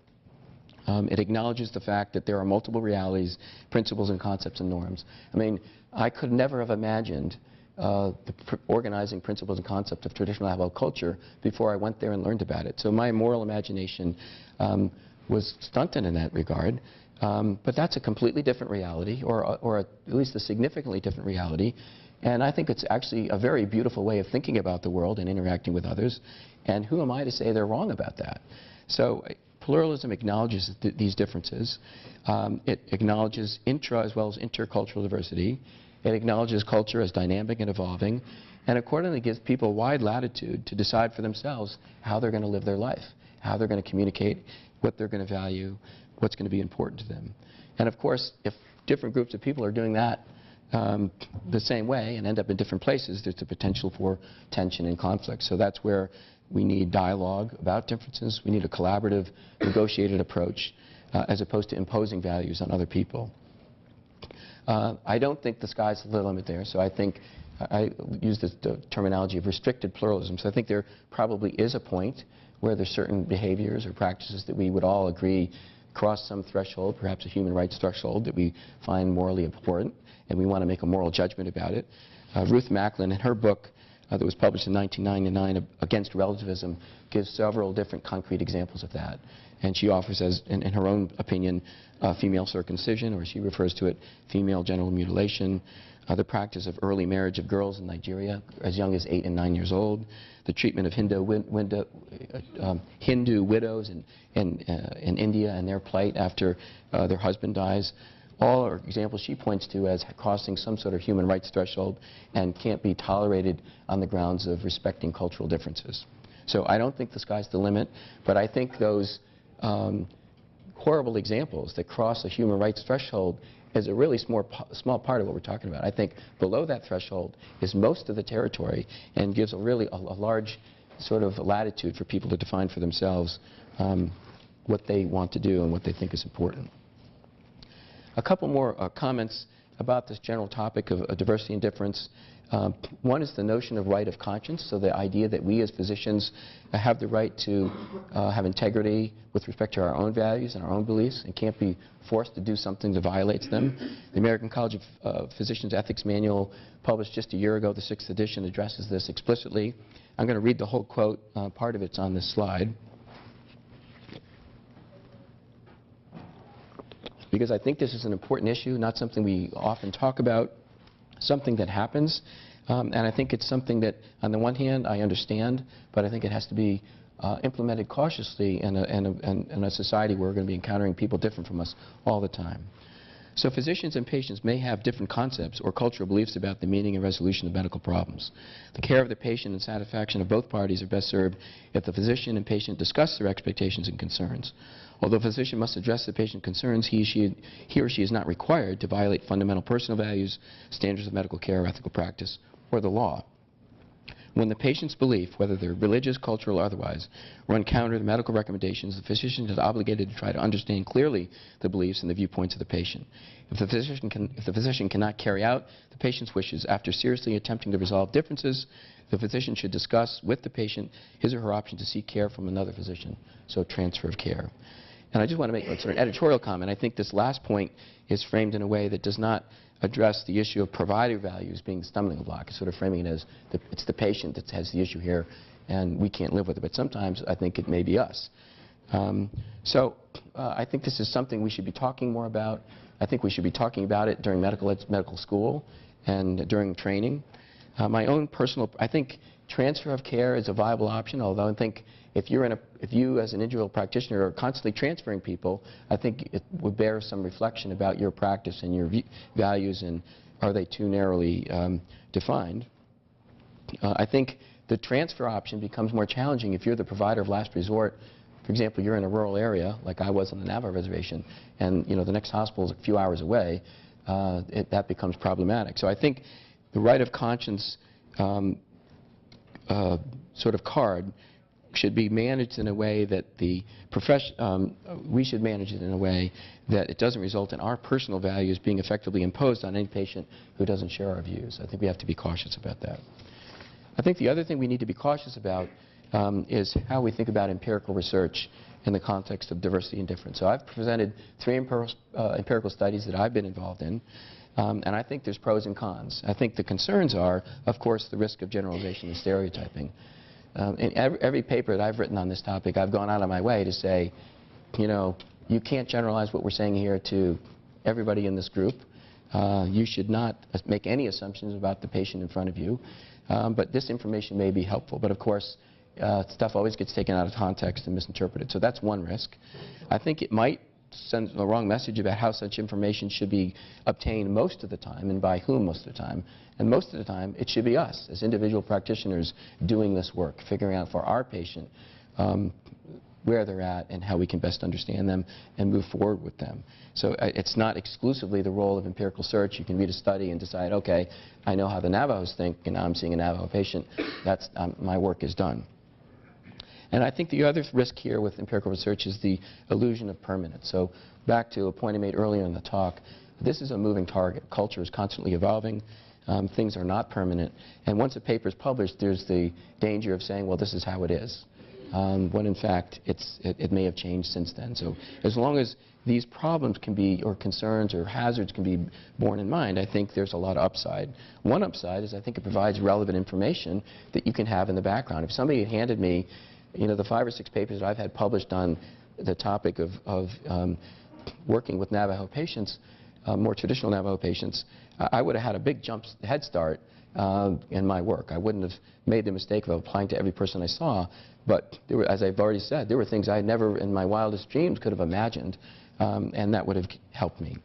It acknowledges the fact that there are multiple realities, principles and concepts and norms. I mean, I could never have imagined the organizing principles and concepts of traditional Navajo culture before I went there and learned about it. So my moral imagination was stunted in that regard. But that's a completely different reality, or at least a significantly different reality. And I think it's actually a very beautiful way of thinking about the world and interacting with others. And who am I to say they're wrong about that? So pluralism acknowledges these differences. It acknowledges intra as well as intercultural diversity. It acknowledges culture as dynamic and evolving, and accordingly gives people wide latitude to decide for themselves how they're going to live their life, how they're going to communicate, what they're going to value, what's going to be important to them. And of course, if different groups of people are doing that the same way and end up in different places, there's the potential for tension and conflict. So that's where we need dialogue about differences. We need a collaborative, negotiated approach as opposed to imposing values on other people. I don't think the sky's the limit there, so I think I use the terminology of restricted pluralism. So I think there probably is a point where there's certain behaviors or practices that we would all agree cross some threshold, perhaps a human rights threshold that we find morally important, and we want to make a moral judgment about it. Ruth Macklin, in her book that was published in 1999, Against Relativism, gives several different concrete examples of that. And she offers, as in her own opinion, female circumcision, or she refers to it, female genital mutilation, the practice of early marriage of girls in Nigeria as young as 8 and 9 years old, the treatment of Hindu widows in India and their plight after their husband dies. All are examples she points to as crossing some sort of human rights threshold and can't be tolerated on the grounds of respecting cultural differences. So I don't think the sky's the limit, but I think those horrible examples that cross a human rights threshold is a really small part of what we're talking about. I think below that threshold is most of the territory and gives a large sort of latitude for people to define for themselves what they want to do and what they think is important. A couple more comments about this general topic of diversity and difference. One is the notion of right of conscience, so the idea that we as physicians have the right to have integrity with respect to our own values and our own beliefs and can't be forced to do something that violates them. The American College of Physicians Ethics Manual, published just a year ago, the 6th edition, addresses this explicitly. I'm going to read the whole quote. Part of it's on this slide, because I think this is an important issue, not something we often talk about, something that happens, and I think it's something that, on the one hand, I understand, but I think it has to be implemented cautiously in a society where we're going to be encountering people different from us all the time. So physicians and patients may have different concepts or cultural beliefs about the meaning and resolution of medical problems. The care of the patient and satisfaction of both parties are best served if the physician and patient discuss their expectations and concerns. Although a physician must address the patient's concerns, he or she is not required to violate fundamental personal values, standards of medical care, ethical practice, or the law. When the patient's belief, whether they're religious, cultural, or otherwise, run counter to medical recommendations, the physician is obligated to try to understand clearly the beliefs and the viewpoints of the patient. If the physician cannot carry out the patient's wishes after seriously attempting to resolve differences, the physician should discuss with the patient his or her option to seek care from another physician, so transfer of care. And I just want to make sort of an editorial comment. I think this last point is framed in a way that does not address the issue of provider values being the stumbling block. It's sort of framing it as it's the patient that has the issue here, and we can't live with it. But sometimes I think it may be us. I think this is something we should be talking more about. I think we should be talking about it during medical school and during training. My own personal, I think transfer of care is a viable option, although I think if you as an individual practitioner are constantly transferring people, I think it would bear some reflection about your practice and your values, and are they too narrowly defined. I think the transfer option becomes more challenging if you're the provider of last resort. For example, you're in a rural area, like I was on the Navajo Reservation, and the next hospital is a few hours away. That becomes problematic. So I think the right of conscience sort of card should be managed in a way that we should manage it in a way that it doesn't result in our personal values being effectively imposed on any patient who doesn't share our views. I think we have to be cautious about that. I think the other thing we need to be cautious about is how we think about empirical research in the context of diversity and difference. So I've presented 3 empirical studies that I've been involved in, and I think there's pros and cons. I think the concerns are, of course, the risk of generalization and stereotyping. In every paper that I've written on this topic, I've gone out of my way to say, you can't generalize what we're saying here to everybody in this group. You should not make any assumptions about the patient in front of you, but this information may be helpful. But of course, stuff always gets taken out of context and misinterpreted, so that's one risk. I think it might send the wrong message about how such information should be obtained most of the time and by whom most of the time. And most of the time, it should be us as individual practitioners doing this work, figuring out for our patient where they're at and how we can best understand them and move forward with them. So it's not exclusively the role of empirical search. You can read a study and decide, okay, I know how the Navajos think, and now I'm seeing a Navajo patient. That's, my work is done. And I think the other risk here with empirical research is the illusion of permanence. So back to a point I made earlier in the talk, this is a moving target. Culture is constantly evolving. Things are not permanent. And once a paper is published, there's the danger of saying, well, this is how it is. When in fact, it may have changed since then. So as long as these problems can be, or concerns or hazards can be borne in mind, I think there's a lot of upside. One upside is I think it provides relevant information that you can have in the background. If somebody had handed me, you know, the 5 or 6 papers that I've had published on the topic of working with Navajo patients, more traditional Navajo patients, I would have had a big head start in my work. I wouldn't have made the mistake of applying to every person I saw, but there were, as I've already said, there were things I had never in my wildest dreams could have imagined, and that would have helped me.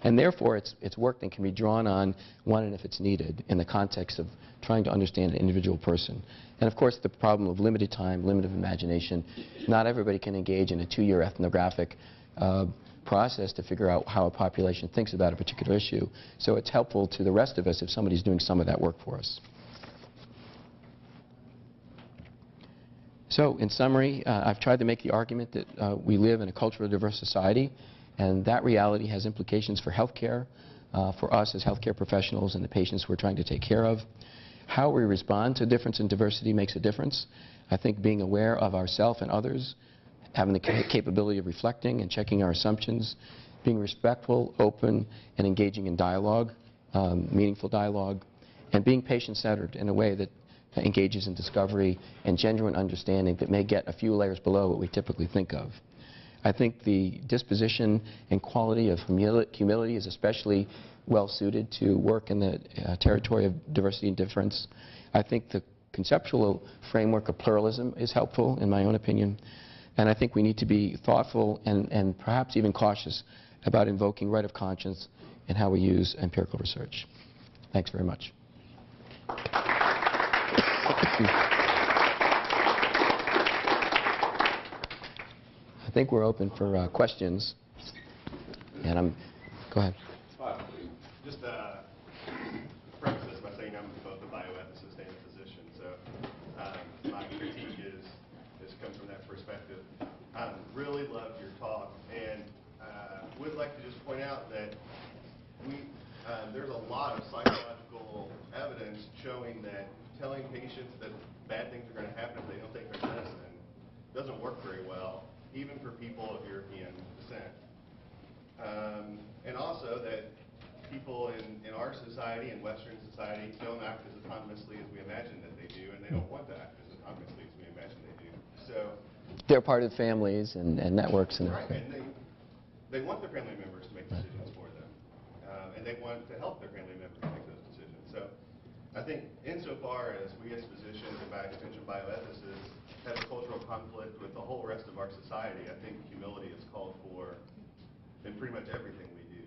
And therefore, it's work that can be drawn on when and if it's needed in the context of trying to understand an individual person. And of course, the problem of limited time, limited imagination. Not everybody can engage in a 2-year ethnographic process to figure out how a population thinks about a particular issue. So it's helpful to the rest of us if somebody's doing some of that work for us. So in summary, I've tried to make the argument that we live in a culturally diverse society, and that reality has implications for healthcare, for us as healthcare professionals and the patients we're trying to take care of. How we respond to difference and diversity makes a difference. I think being aware of ourselves and others, having the capability of reflecting and checking our assumptions, being respectful, open, and engaging in dialogue, meaningful dialogue, and being patient-centered in a way that engages in discovery and genuine understanding that may get a few layers below what we typically think of. I think the disposition and quality of humility is especially well suited to work in the territory of diversity and difference. I think the conceptual framework of pluralism is helpful, in my own opinion. And I think we need to be thoughtful and perhaps even cautious about invoking right of conscience in how we use empirical research. Thanks very much. I think we're open for questions. And go ahead. Just preface this by saying I'm both a bioethicist and a physician, so my critique comes from that perspective. Really loved your talk, and would like to just point out that there's a lot of psychological evidence showing that telling patients that bad things are going to happen if they don't take their medicine doesn't work very well, even for people of European descent. And also that people in our society, in Western society, don't act as autonomously as we imagine that they do, and they don't want to act as autonomously as we imagine they do. So they're part of families and networks and right, everything. and they want their family members to make decisions for them, and they want to help their family members make those decisions. So I think insofar as we as physicians and by extension bioethicists have a cultural conflict with the whole rest of our society, I think humility is called for in pretty much everything we do.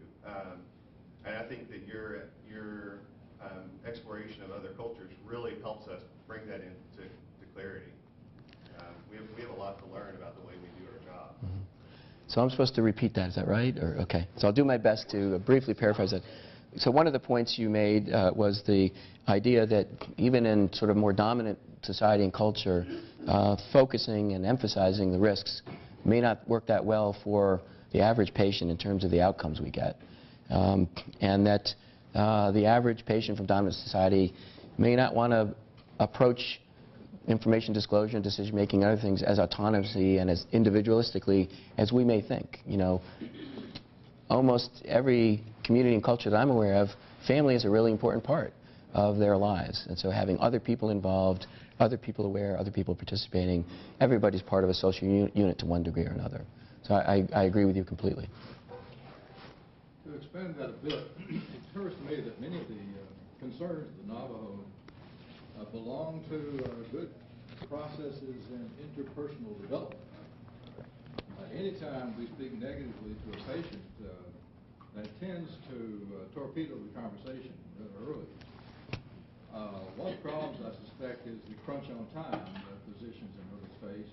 And I think that your exploration of other cultures really helps us bring that into clarity. We have a lot to learn about the way we do our job. Mm-hmm. So I'm supposed to repeat that, is that right? Or, okay. So I'll do my best to briefly paraphrase that. So one of the points you made was the idea that even in sort of more dominant society and culture, focusing and emphasizing the risks may not work that well for the average patient in terms of the outcomes we get. And that the average patient from dominant society may not want to approach information disclosure and decision making and other things as autonomously and as individualistically as we may think. You know, almost every community and culture that I'm aware of, family is a really important part of their lives. And so having other people involved, other people aware, other people participating, everybody's part of a social unit to one degree or another. So I agree with you completely. To expand that a bit, it occurs to me that many of the concerns of the Navajo belong to good processes in interpersonal development. Anytime we speak negatively to a patient, that tends to torpedo the conversation rather early. One of the problems, I suspect, is the crunch on time that physicians and others face.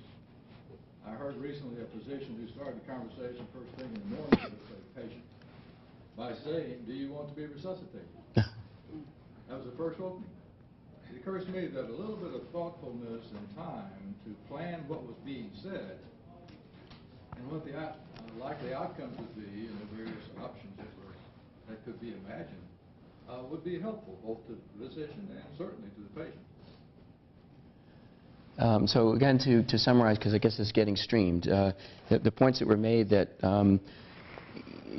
I heard recently a physician who started the conversation first thing in the morning with a patient by saying, "Do you want to be resuscitated?" That was the first opening. It occurs to me that a little bit of thoughtfulness and time to plan what was being said and what the likely outcomes would be and the various options that could be imagined would be helpful both to the physician and certainly to the patient. So again, to summarize, because I guess this is getting streamed, the points that were made that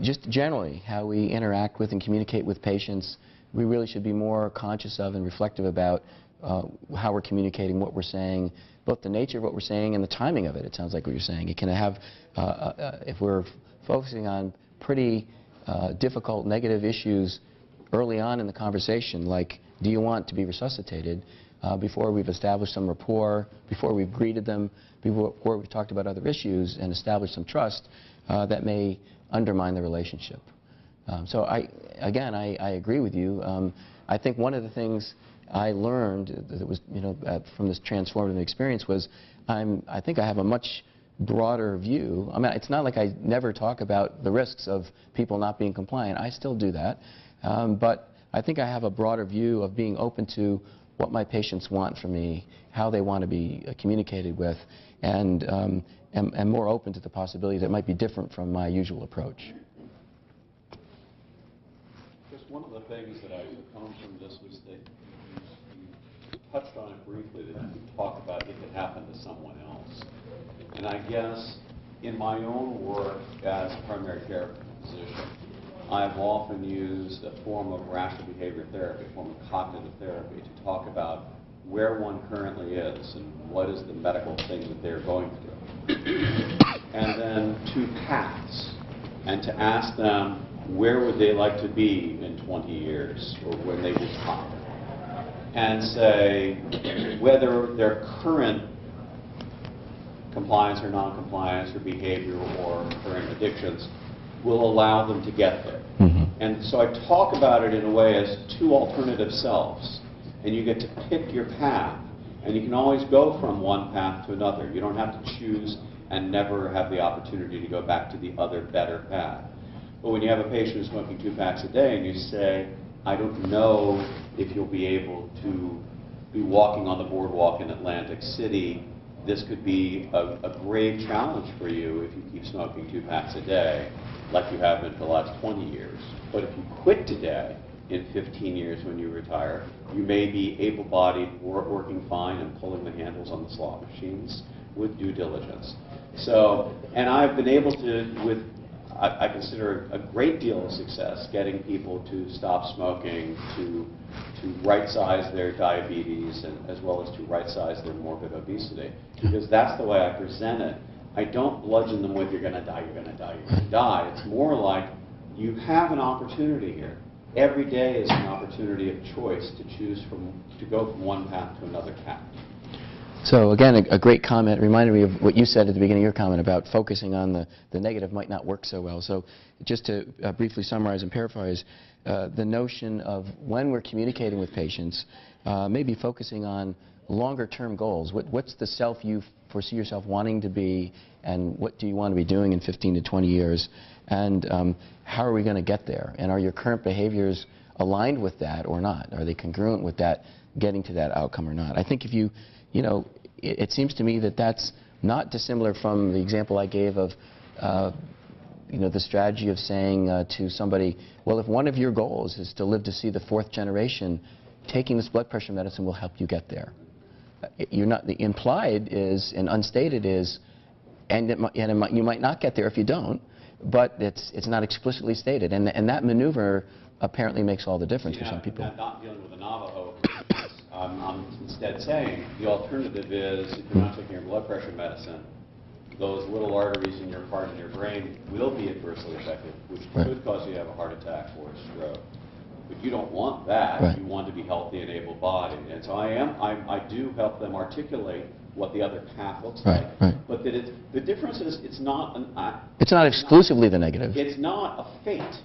just generally how we interact with and communicate with patients, we really should be more conscious of and reflective about how we're communicating, what we're saying, both the nature of what we're saying and the timing of it. It sounds like what you're saying. It can have, if we're focusing on pretty difficult negative issues early on in the conversation, like do you want to be resuscitated, before we've established some rapport, before we've greeted them, before we've talked about other issues and established some trust, that may undermine the relationship. So I agree with you. I think one of the things I learned that was, from this transformative experience was I think I have a much broader view. I mean, it's not like I never talk about the risks of people not being compliant. I still do that. But I think I have a broader view of being open to what my patients want from me, how they want to be communicated with, and more open to the possibility that it might be different from my usual approach. Just one of the things that I took home from this was that you touched on it briefly, that you talk about if it happened to someone else. And I guess in my own work as a primary care physician, I've often used a form of rational behavior therapy, a form of cognitive therapy, to talk about where one currently is and what is the medical thing that they're going through. And then two paths, and to ask them where would they like to be in 20 years or when they retire. And say whether their current compliance or non-compliance or behavior or current addictions will allow them to get there. And so I talk about it in a way as two alternative selves, and you get to pick your path, and you can always go from one path to another. You don't have to choose and never have the opportunity to go back to the other better path. But when you have a patient who's smoking 2 packs a day and you say, I don't know if you'll be able to be walking on the boardwalk in Atlantic City, this could be a grave challenge for you if you keep smoking 2 packs a day, like you have been for the last 20 years. But if you quit today, in 15 years when you retire, you may be able-bodied, working fine, and pulling the handles on the slot machines with due diligence. So, and I've been able to, with I consider a great deal of success, getting people to stop smoking, to right-size their diabetes, and as well as to right-size their morbid obesity, because that's the way I present it. I don't bludgeon them with, you're going to die, you're going to die, you're going to die. It's more like, you have an opportunity here. Every day is an opportunity of choice to choose to go from one path to another path. So again, a great comment. It reminded me of what you said at the beginning of your comment about focusing on the negative might not work so well. So just to briefly summarize and paraphrase, the notion of when we're communicating with patients, maybe focusing on longer-term goals. What's the self you foresee yourself wanting to be, and what do you want to be doing in 15 to 20 years? And how are we going to get there? And are your current behaviors aligned with that or not? Are they congruent with that, getting to that outcome or not? I think if you it seems to me that that's not dissimilar from the example I gave of, the strategy of saying to somebody, well, if one of your goals is to live to see the 4th generation, taking this blood pressure medicine will help you get there. The implied is, and unstated is, you might not get there if you don't, but it's not explicitly stated. And that maneuver apparently makes all the difference for some people. I'm not dealing with the Navajo. I'm instead saying the alternative is, if you're not taking your blood pressure medicine, those little arteries in your heart and your brain will be adversely affected, which could cause you to have a heart attack or a stroke. But you don't want that. Right. You want to be healthy and able-bodied. And so I do help them articulate what the other path looks Right, like. right. But that the difference is it's not It's not exclusively the negative. it's not a fate.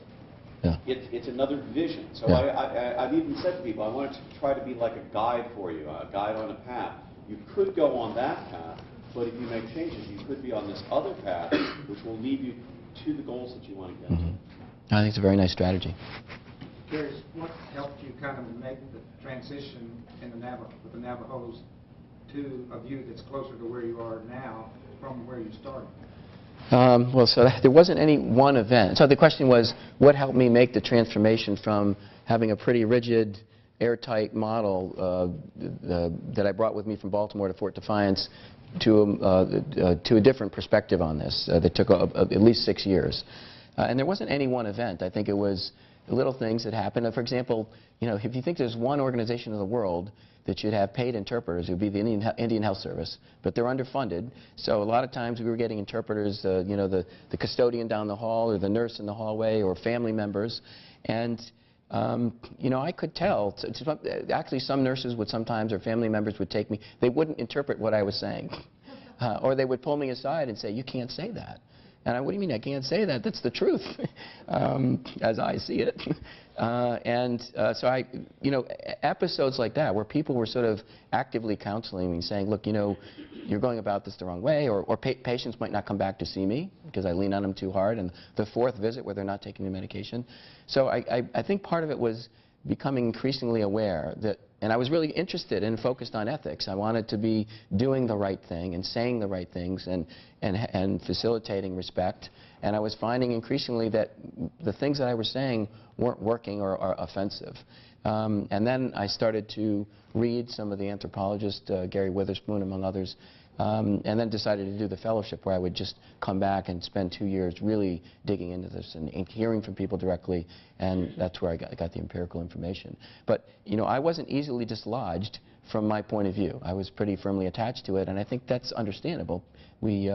Yeah. It's another vision. So Yeah. I've even said to people, I want to try to be like a guide for you, a guide on a path. You could go on that path, but if you make changes, you could be on this other path, which will lead you to the goals that you want to get to. I think it's a very nice strategy. Curious, what helped you kind of make the transition in with the Navajos to a view that's closer to where you are now from where you started? Well, so there wasn't any one event. So the question was, what helped me make the transformation from having a pretty rigid, airtight model that I brought with me from Baltimore to Fort Defiance to a different perspective on this that took at least 6 years. And there wasn't any one event. I think it was little things that happened. For example, if you think there's one organization in the world that should have paid interpreters, it would be the Indian Health Service, but they're underfunded. So a lot of times we were getting interpreters, the custodian down the hall or the nurse in the hallway or family members. And I could tell. Actually, some nurses would sometimes, or family members would take me. They wouldn't interpret what I was saying. Or they would pull me aside and say, "You can't say that." And what do you mean I can't say that? That's the truth, as I see it. So episodes like that where people were sort of actively counseling me, saying, look, you're going about this the wrong way, or patients might not come back to see me because I lean on them too hard, and the fourth visit where they're not taking the medication. So I think part of it was becoming increasingly aware that, and I was really interested and focused on ethics. I wanted to be doing the right thing and saying the right things and facilitating respect. And I was finding increasingly that the things that I was saying weren't working or offensive. And then I started to read some of the anthropologists, Gary Witherspoon among others, and then decided to do the fellowship where I would just come back and spend 2 years really digging into this and hearing from people directly, and that's where I got the empirical information. But I wasn't easily dislodged from my point of view. I was pretty firmly attached to it, and I think that's understandable. We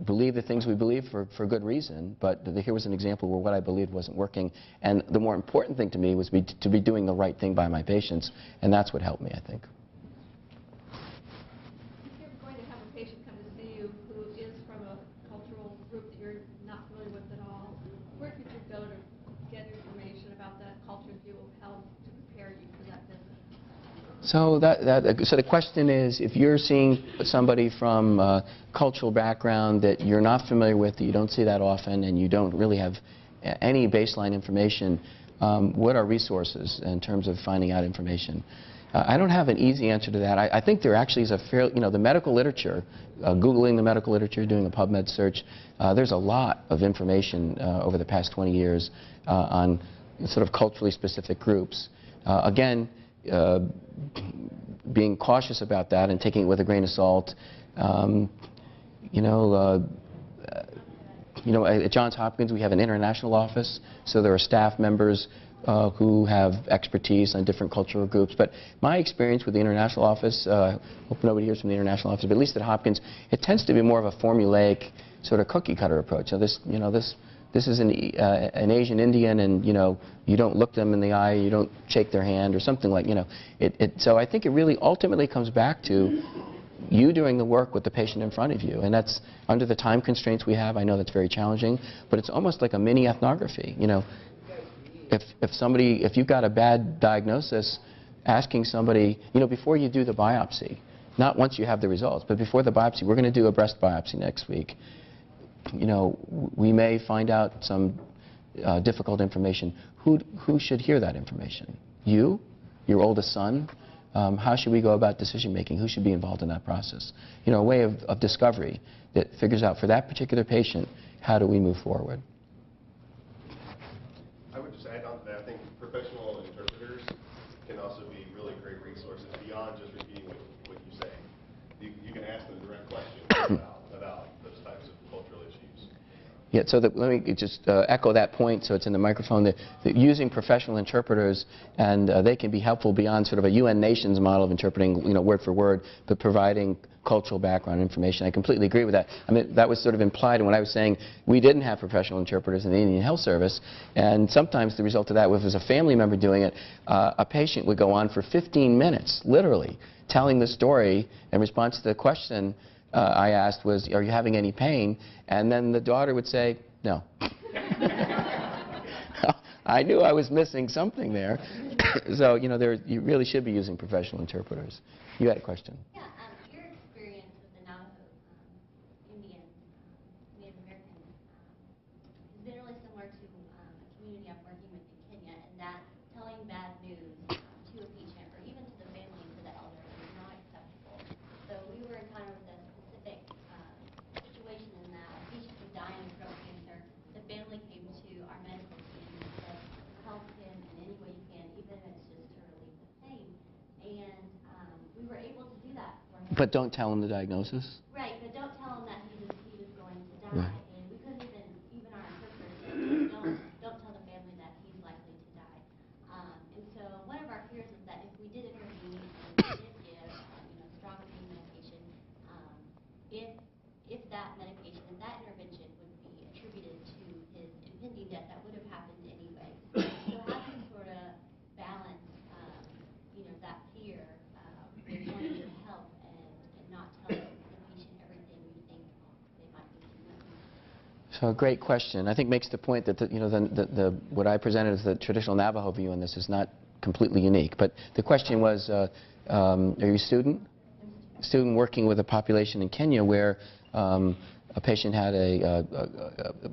believe the things we believe for good reason, but here was an example where what I believed wasn't working, and the more important thing to me was to be doing the right thing by my patients, and that's what helped me, I think. If you're going to have a patient come to see you who is from a cultural group that you're not familiar with at all, where could you go to get information about that culture that will help to prepare you for that visit? So so the question is, if you're seeing somebody from a cultural background that you're not familiar with, that you don't see that often, and you don't really have any baseline information, what are resources in terms of finding out information? I don't have an easy answer to that. I think there actually is a fair, the medical literature, Googling the medical literature, doing a PubMed search, there's a lot of information over the past 20 years on sort of culturally specific groups. Again, being cautious about that and taking it with a grain of salt. At Johns Hopkins we have an international office, so there are staff members who have expertise on different cultural groups. But my experience with the international office, hope nobody hears from the international office, but at least at Hopkins, it tends to be more of a formulaic sort of cookie cutter approach. Now this is an Asian Indian, and you don't look them in the eye, you don't shake their hand, or something like So I think it really ultimately comes back to you doing the work with the patient in front of you, and that's under the time constraints we have. I know that's very challenging, but it's almost like a mini ethnography. If you've got a bad diagnosis, asking somebody, before you do the biopsy, not once you have the results, but before the biopsy, we're going to do a breast biopsy next week. We may find out some difficult information. Who should hear that information? You? Your oldest son? How should we go about decision making? Who should be involved in that process? A way of discovery that figures out for that particular patient, how do we move forward? I would just add on to that, I think professional interpreters can also be really great resources beyond just repeating what you say. You can ask them direct questions about those types of cultural issues. Yeah, so let me just echo that point so it's in the microphone, that using professional interpreters, and they can be helpful beyond sort of a UN Nations model of interpreting, word for word, but providing cultural background information. I completely agree with that. I mean, that was sort of implied when I was saying we didn't have professional interpreters in the Indian Health Service, and sometimes the result of that, if it was a family member doing it, a patient would go on for 15 minutes, literally, telling the story in response to the question I asked was, are you having any pain? And then the daughter would say, no. I knew I was missing something there. So, you really should be using professional interpreters. You had a question. Yeah, your experience with the Navajo Indian Native Americans has been really similar to a community I'm working with in Kenya, and that telling bad news to a patient or even to the family and to the elders is not acceptable. So we were encountered with a specific situation in that a patient was dying of throat cancer. The family came to our medical team and said, help him in any way you can, even if it's just to relieve the pain. And we were able to do that for him. But don't tell him the diagnosis? Right, but don't tell him that he was going to die. Right. And we couldn't even our interpreter said, don't tell the family that he's likely to die. And so one of our fears is that if we did intervene and we did give strong pain medication, if that medication, if that intervention would be attributed to his impending death, that would have happened anyway. So how do you sort of balance that fear with wanting to help and not tell the patient everything we think they might need to know? So a great question. I think makes the point that what I presented as the traditional Navajo view on this is not completely unique. But the question was, are you a student? Student working with a population in Kenya where a patient had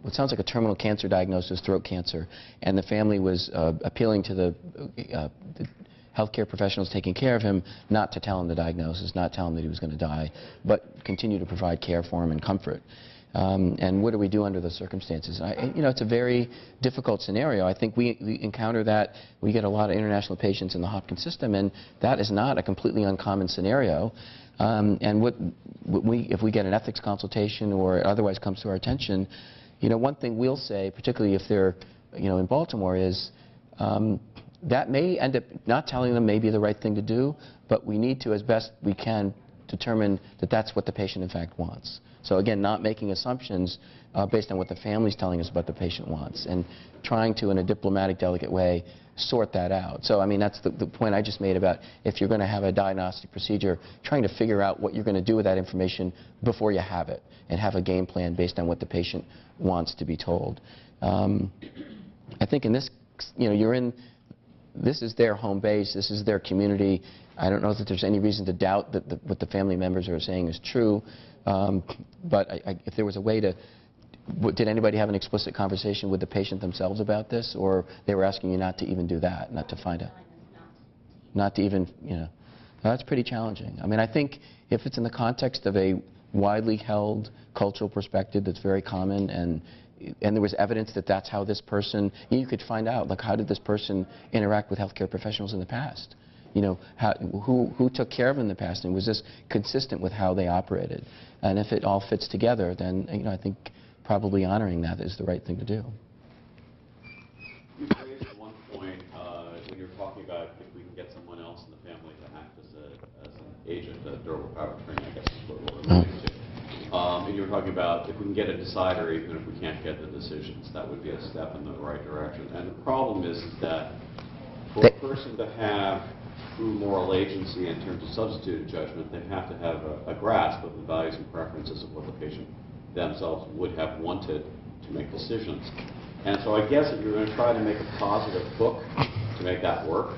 what sounds like a terminal cancer diagnosis, throat cancer, and the family was appealing to the healthcare professionals taking care of him not to tell him the diagnosis, not tell him that he was going to die, but continue to provide care for him and comfort. And what do we do under those circumstances? It's a very difficult scenario. I think we encounter that. We get a lot of international patients in the Hopkins system, and that is not a completely uncommon scenario. And if we get an ethics consultation or it otherwise comes to our attention, one thing we'll say, particularly if they're in Baltimore, is that may end up not telling them may be the right thing to do, but we need to, as best we can, determine that that's what the patient in fact wants. So again, not making assumptions based on what the family's telling us about the patient wants, and trying to, in a diplomatic, delicate way, sort that out. So I mean, that's the point I just made about if you're going to have a diagnostic procedure, trying to figure out what you're going to do with that information before you have it, and have a game plan based on what the patient wants to be told. I think in this, this is their home base, this is their community. I don't know that there's any reason to doubt that what the family members are saying is true. But if there was a way to, did anybody have an explicit conversation with the patient themselves about this, or they were asking you not to even do that, not to find out? Not to even, that's pretty challenging. I mean, I think if it's in the context of a widely held cultural perspective that's very common, and there was evidence that that's how this person, you could find out, like, how did this person interact with healthcare professionals in the past? Who took care of them in the past, and was this consistent with how they operated? And if it all fits together, then I think probably honoring that is the right thing to do. You raised one point when you're talking about if we can get someone else in the family to act as an agent, a durable powertrain, I guess is what we're relating to. And you were talking about if we can get a decider, even if we can't get the decisions, that would be a step in the right direction. And the problem is that for a person to have true moral agency in terms of substituted judgment, they have to have a grasp of the values and preferences of what the patient themselves would have wanted to make decisions. And so I guess if you're going to try to make a positive book to make that work,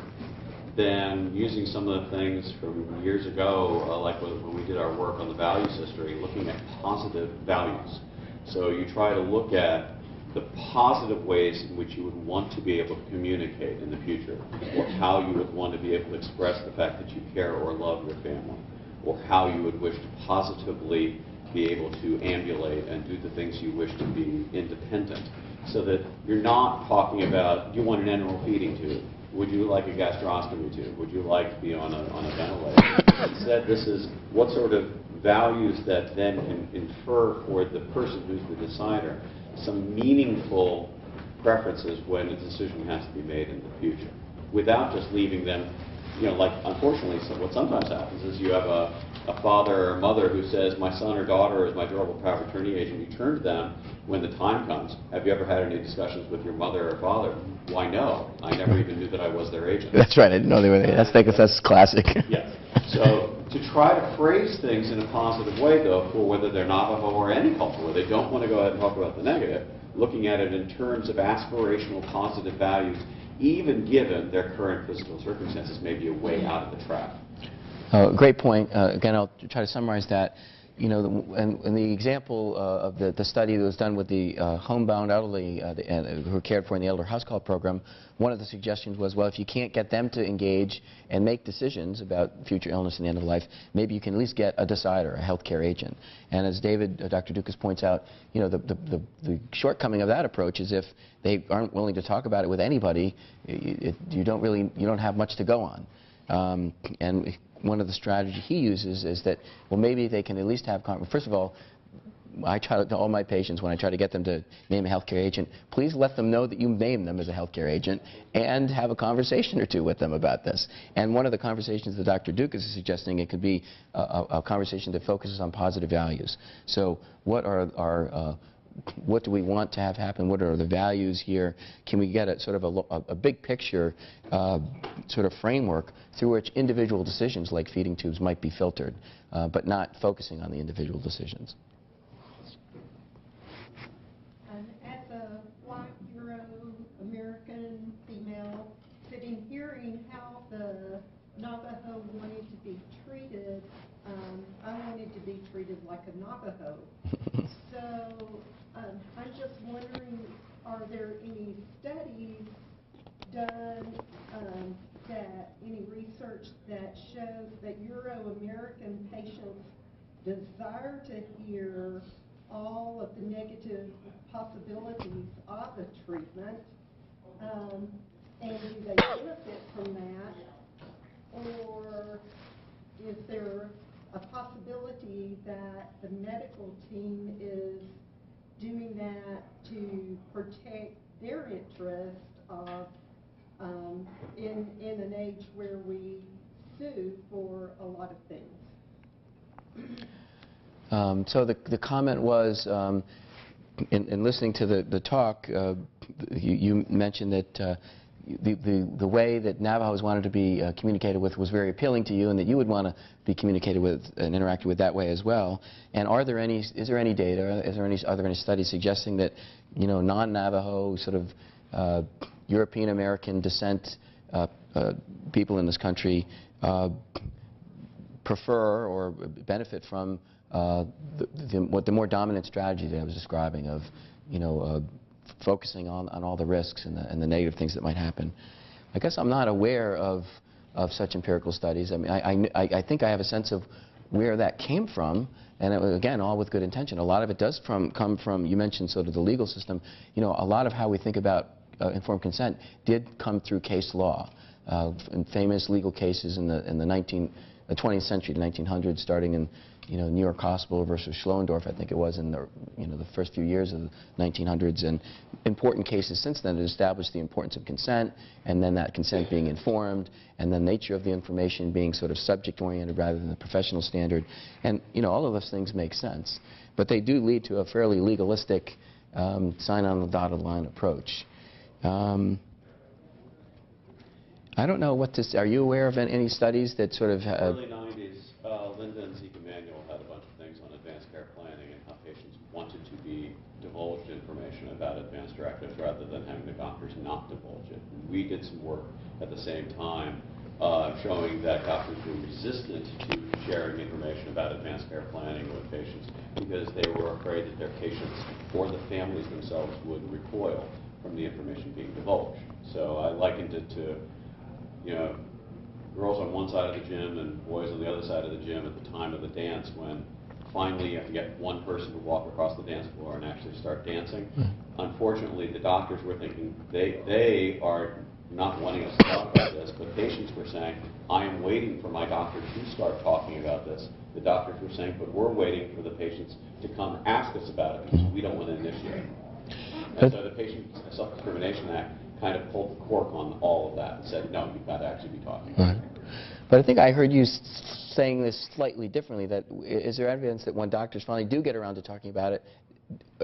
then using some of the things from years ago, like when we did our work on the values history, looking at positive values. So you try to look at the positive ways in which you would want to be able to communicate in the future, or how you would want to be able to express the fact that you care or love your family, or how you would wish to positively be able to ambulate and do the things you wish to be independent, so that you're not talking about, do you want an enteral feeding tube? Would you like a gastrostomy tube? Would you like to be on a ventilator? Instead, this is what sort of values that then can infer for the person who's the decider, some meaningful preferences when a decision has to be made in the future, without just leaving them, like unfortunately what sometimes happens is you have a father or mother who says, my son or daughter is my durable power of attorney agent. You turn to them when the time comes. Have you ever had any discussions with your mother or father? Why, no. I never even knew that I was their agent. That's right. I didn't know they were. That's classic. Yes. So to try to phrase things in a positive way, though, for whether they're Navajo or any culture, where they don't want to go ahead and talk about the negative, looking at it in terms of aspirational positive values, even given their current physical circumstances, may be a way out of the trap. Great point. Again, I'll try to summarize that. And the example of the study that was done with the homebound elderly who were cared for in the Elder House Call program, one of the suggestions was, well, if you can't get them to engage and make decisions about future illness and the end of life, maybe you can at least get a decider, a healthcare agent. And as Dr. Dukas points out, the shortcoming of that approach is if they aren't willing to talk about it with anybody, you don't have much to go on. And one of the strategies he uses is that, well, maybe they can at least have, first of all, I try to all my patients, when I try to get them to name a healthcare agent, please let them know that you name them as a healthcare agent and have a conversation or two with them about this. And one of the conversations that Dr. Dukas is suggesting, it could be a conversation that focuses on positive values. So what do we want to have happen? What are the values here? Can we get a sort of a big picture sort of framework through which individual decisions like feeding tubes might be filtered, but not focusing on the individual decisions? As a white Euro-American female, sitting hearing how the Navajo wanted to be treated, I wanted to be treated like a Navajo. So I'm just wondering, are there any studies done, any research that shows that Euro-American patients desire to hear all of the negative possibilities of the treatment, and do they benefit from that, or is there a possibility that the medical team is doing that to protect their interest of in an age where we sue for a lot of things? So the comment was, in listening to the talk, you mentioned that the way that Navajos wanted to be communicated with was very appealing to you, and that you would want to be communicated with and interacted with that way as well. And is there any data? Are there any studies suggesting that non-Navajo sort of European American descent people in this country prefer or benefit from the more dominant strategy that I was describing of focusing on all the risks and the negative things that might happen? I guess I'm not aware of such empirical studies. I mean, I think I have a sense of where that came from, and it was, again, all with good intention. A lot of it does come from, you mentioned sort of the legal system. A lot of how we think about informed consent did come through case law. In famous legal cases in the 20th century, the 1900s, starting in New York Hospital versus Schlondorf, I think it was, in the first few years of the 1900s, and important cases since then that established the importance of consent, and then that consent being informed, and the nature of the information being sort of subject-oriented rather than the professional standard. And all of those things make sense, but they do lead to a fairly legalistic sign on the dotted line approach. I don't know what this. Are you aware of any studies that sort of early 90s, Linda and Zeke Emanuel had a bunch of things on advanced care planning and how patients wanted to be divulged information about advanced directives rather than having the doctors not divulge it. We did some work at the same time showing that doctors were resistant to sharing information about advanced care planning with patients because they were afraid that their patients or the families themselves would recoil from the information being divulged. So I likened it to girls on one side of the gym and boys on the other side of the gym at the time of the dance, when finally you have to get one person to walk across the dance floor and actually start dancing. Unfortunately, the doctors were thinking they are not wanting us to talk about this, but patients were saying, I am waiting for my doctor to start talking about this. The doctors were saying, but we're waiting for the patients to come ask us about it because we don't want to initiate. And so the Patient Self-Discrimination Act kind of pulled the cork on all of that and said, no, you've got to actually be talking about it. But I think I heard you saying this slightly differently, that is there evidence that when doctors finally do get around to talking about it,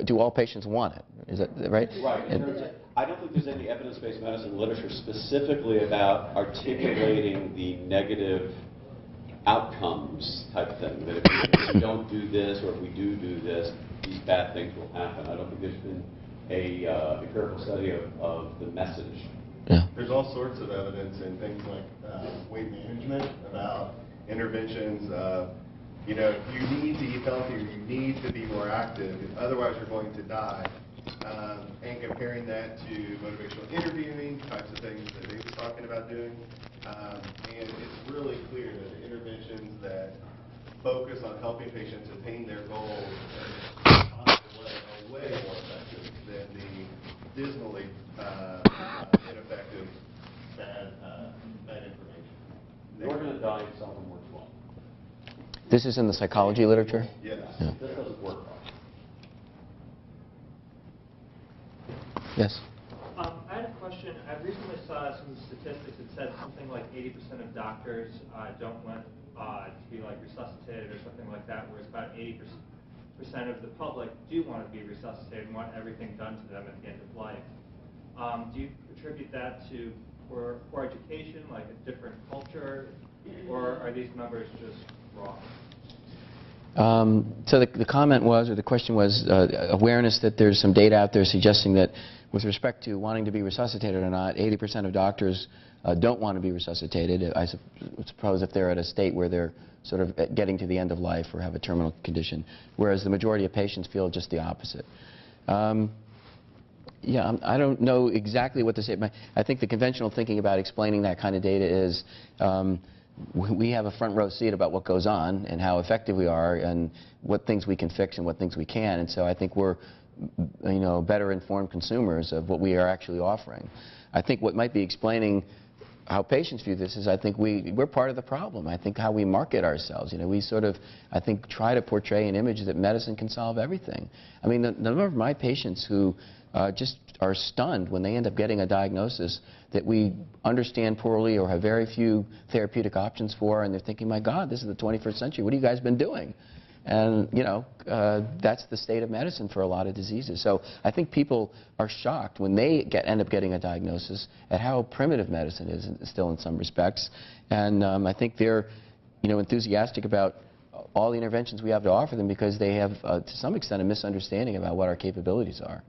do all patients want it? Is that right? Right. I don't think there's any evidence-based medicine literature specifically about articulating the negative outcomes type thing, that if we don't do this or if we do this, these bad things will happen. I don't think there's been a empirical study of the message. Yeah. There's all sorts of evidence in things like weight management about interventions of, you need to eat healthier, you need to be more active, otherwise you're going to die. And comparing that to motivational interviewing, types of things that Dave was talking about doing. And it's really clear that the interventions that focus on helping patients attain their goals in a positive way are way more effective than the dismally ineffective bad information. You're going to die if something works well. This is in the psychology literature? Yes. Yeah. This doesn't work well. Yes. I had a question. I recently saw some statistics that said something like 80% of doctors don't want to be like resuscitated or something like that, whereas about 80% of the public do want to be resuscitated and want everything done to them at the end of life. Do you attribute that to poor education, like a different culture, or are these numbers just wrong? So the comment was, or the question was, awareness that there's some data out there suggesting that with respect to wanting to be resuscitated or not, 80% of doctors don't want to be resuscitated. I suppose if they're at a state where they're sort of getting to the end of life or have a terminal condition, whereas the majority of patients feel just the opposite. Yeah, I don't know exactly what to say. I think the conventional thinking about explaining that kind of data is we have a front row seat about what goes on and how effective we are and what things we can fix and what things we can. And so I think we're better informed consumers of what we are actually offering. I think what might be explaining how patients view this is I think we're part of the problem. I think how we market ourselves. We sort of, I think, try to portray an image that medicine can solve everything. I mean, the number of my patients who just are stunned when they end up getting a diagnosis that we understand poorly or have very few therapeutic options for, and they're thinking, my God, this is the 21st century. What have you guys been doing? And, that's the state of medicine for a lot of diseases. So I think people are shocked when they end up getting a diagnosis at how primitive medicine is still in some respects. And I think they're, enthusiastic about all the interventions we have to offer them because they have, to some extent, a misunderstanding about what our capabilities are.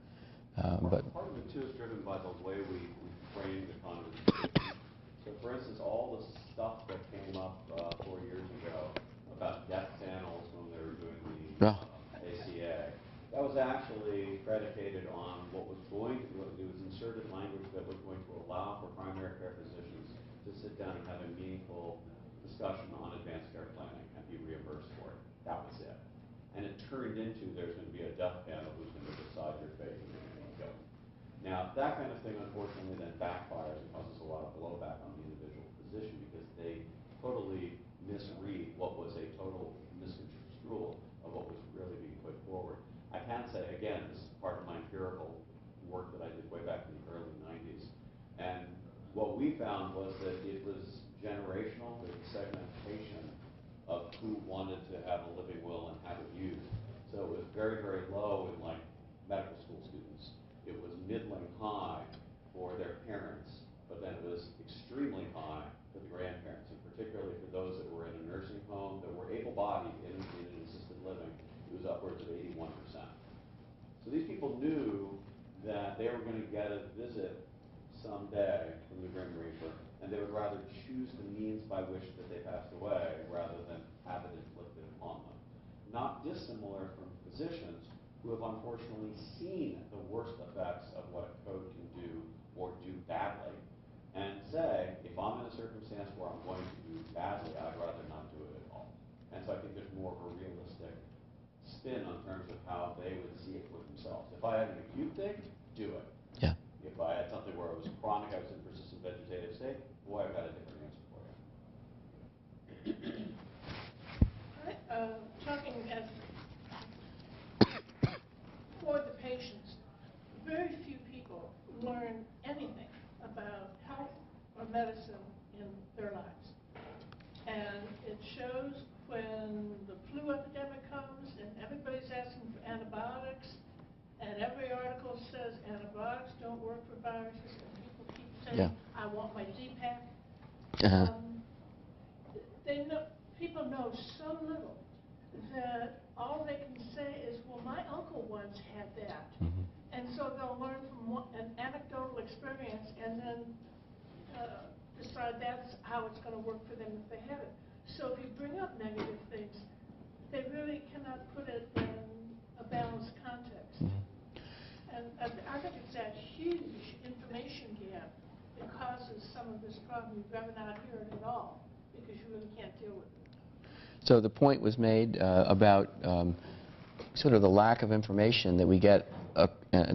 Part of it, too, is driven by the way we frame the conversation. So, for instance, all the stuff that came up 4 years ago about death panels when they were doing the ACA, that was actually predicated on what was going to do. It was inserted language that was going to allow for primary care physicians to sit down and have a meaningful discussion on advanced care planning and be reimbursed for it. That was it. And it turned into there's going to be a death panel who's going to decide your fate. Now, that kind of thing, unfortunately, then backfires and causes a lot of blowback on the individual physician because they totally misread what was a total misconstrual of what was really being put forward. I can say, again, this is part of my empirical work that I did way back in the early 90s. And what we found was that it was generational, the segmentation of who wanted to have a living will and have it used. So it was very, very low in, like, medical school students. It was middling high for their parents, but then it was extremely high for the grandparents, and particularly for those that were in a nursing home that were able-bodied in assisted living. It was upwards of 81%. So these people knew that they were going to get a visit someday from the Grim Reaper, and they would rather choose the means by which that they passed away rather than have it inflicted upon them. Not dissimilar from physicians who have unfortunately seen the worst effects of what a code can do or do badly, and say, if I'm in a circumstance where I'm going to do badly, I'd rather not do it at all. And so I think there's more of a realistic spin on terms of how they would see it for themselves. If I had an acute thing, do it. Yeah. If I had something where it was chronic, I was in persistent vegetative state, boy, I've got a different answer for you. Talking as for the patients, very work for viruses, and people keep saying, Yeah. I want my Z-Pack. Uh-huh. People know so little that all they can say is, well, my uncle once had that. Mhm. And so they'll learn from an anecdotal experience and then decide that's how it's going to work for them if they have it. So if you bring up negative things, they really cannot put it in a balanced context. And I think it's that huge information gap that causes some of this problem. You'd rather not hear it at all because you really can't deal with it. So the point was made about sort of the lack of information that we get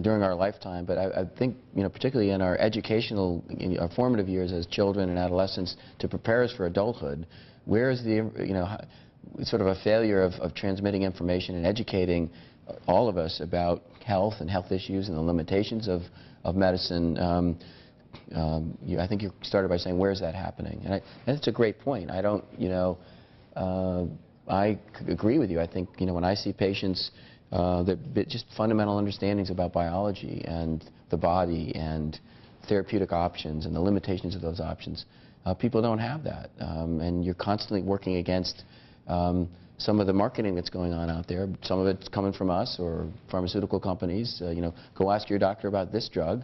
during our lifetime, but I think, particularly in our educational, our formative years as children and adolescents to prepare us for adulthood, where is the, sort of a failure of transmitting information and educating all of us about health and health issues and the limitations of medicine. I think you started by saying, where is that happening? And that's a great point. I don't, I agree with you. I think, when I see patients, just fundamental understandings about biology and the body and therapeutic options and the limitations of those options, people don't have that. And you're constantly working against some of the marketing that's going on out there. Some of it's coming from us or pharmaceutical companies. Go ask your doctor about this drug.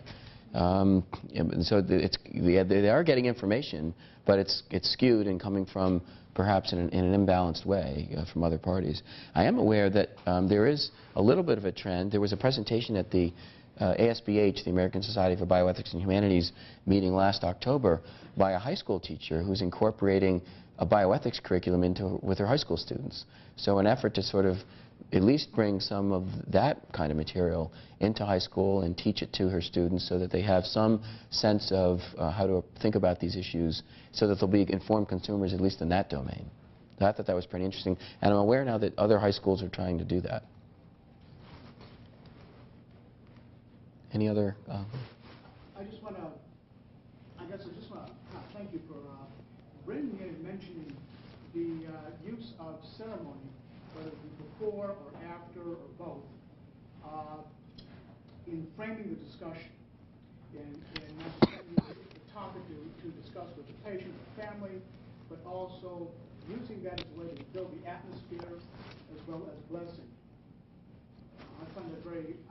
So they are getting information, but it's skewed and coming from perhaps in an imbalanced way from other parties. I am aware that there is a little bit of a trend. There was a presentation at the ASBH, the American Society for Bioethics and Humanities meeting last October by a high school teacher who's incorporating a bioethics curriculum with her high school students. So an effort to sort of at least bring some of that kind of material into high school and teach it to her students so that they have some sense of how to think about these issues so that they'll be informed consumers at least in that domain. So I thought that was pretty interesting, and I'm aware now that other high schools are trying to do that. Any other? I just want to thank you for bringing in and mentioning the use of ceremony, whether it be before or after or both, in framing the discussion, in the topic to discuss with the patient or family, but also using that as a way to build the atmosphere as well as blessing. I find that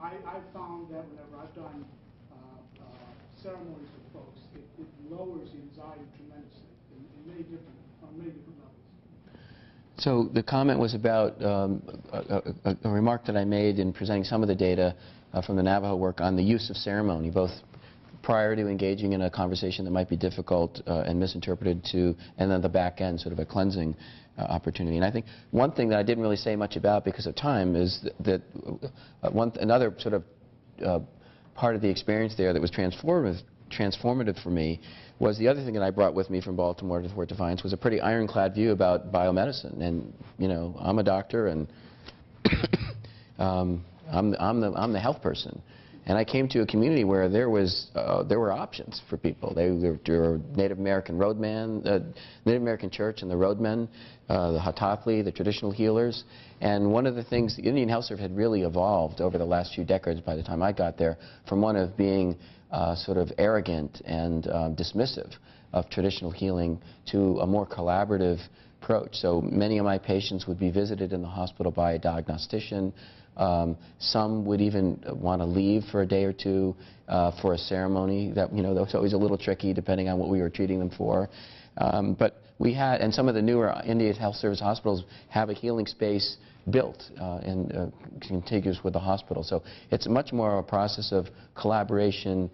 I found that whenever I've done ceremonies with folks, it lowers the anxiety tremendously on many different levels. So the comment was about a remark that I made in presenting some of the data from the Navajo work on the use of ceremony, both prior to engaging in a conversation that might be difficult and misinterpreted and then the back end, sort of a cleansing opportunity. And I think one thing that I didn't really say much about because of time is that another sort of part of the experience there that was transformative for me was the other thing that I brought with me from Baltimore to Fort Defiance was a pretty ironclad view about biomedicine. And I'm a doctor and I'm the health person. And I came to a community where there were options for people. There were Native American roadmen, Native American church and the roadmen, the Hatathli, the traditional healers. And one of the things, the Indian Health Service had really evolved over the last few decades by the time I got there from one of being sort of arrogant and dismissive of traditional healing to a more collaborative approach. So many of my patients would be visited in the hospital by a diagnostician. Some would even want to leave for a day or two for a ceremony that was always a little tricky depending on what we were treating them for. But we had, and some of the newer Indian Health Service hospitals have a healing space built and contiguous with the hospital. So it's much more a process of collaboration,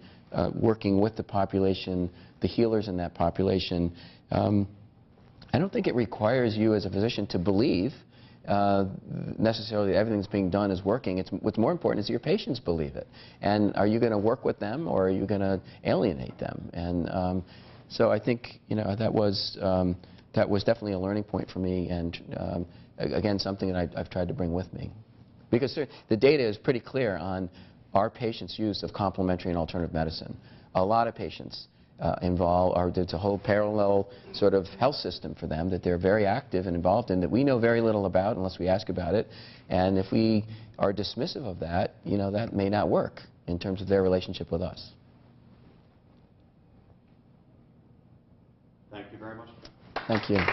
working with the population, the healers in that population. I don't think it requires you as a physician to believe necessarily that everything that's being done is working. What's more important is that your patients believe it. And are you going to work with them or are you going to alienate them? And so I think that was definitely a learning point for me, and again something that I've tried to bring with me, because the data is pretty clear on our patients' use of complementary and alternative medicine. A lot of patients there's a whole parallel sort of health system for them that they're very active and involved in that we know very little about unless we ask about it. And if we are dismissive of that, that may not work in terms of their relationship with us. you very much. Thank you.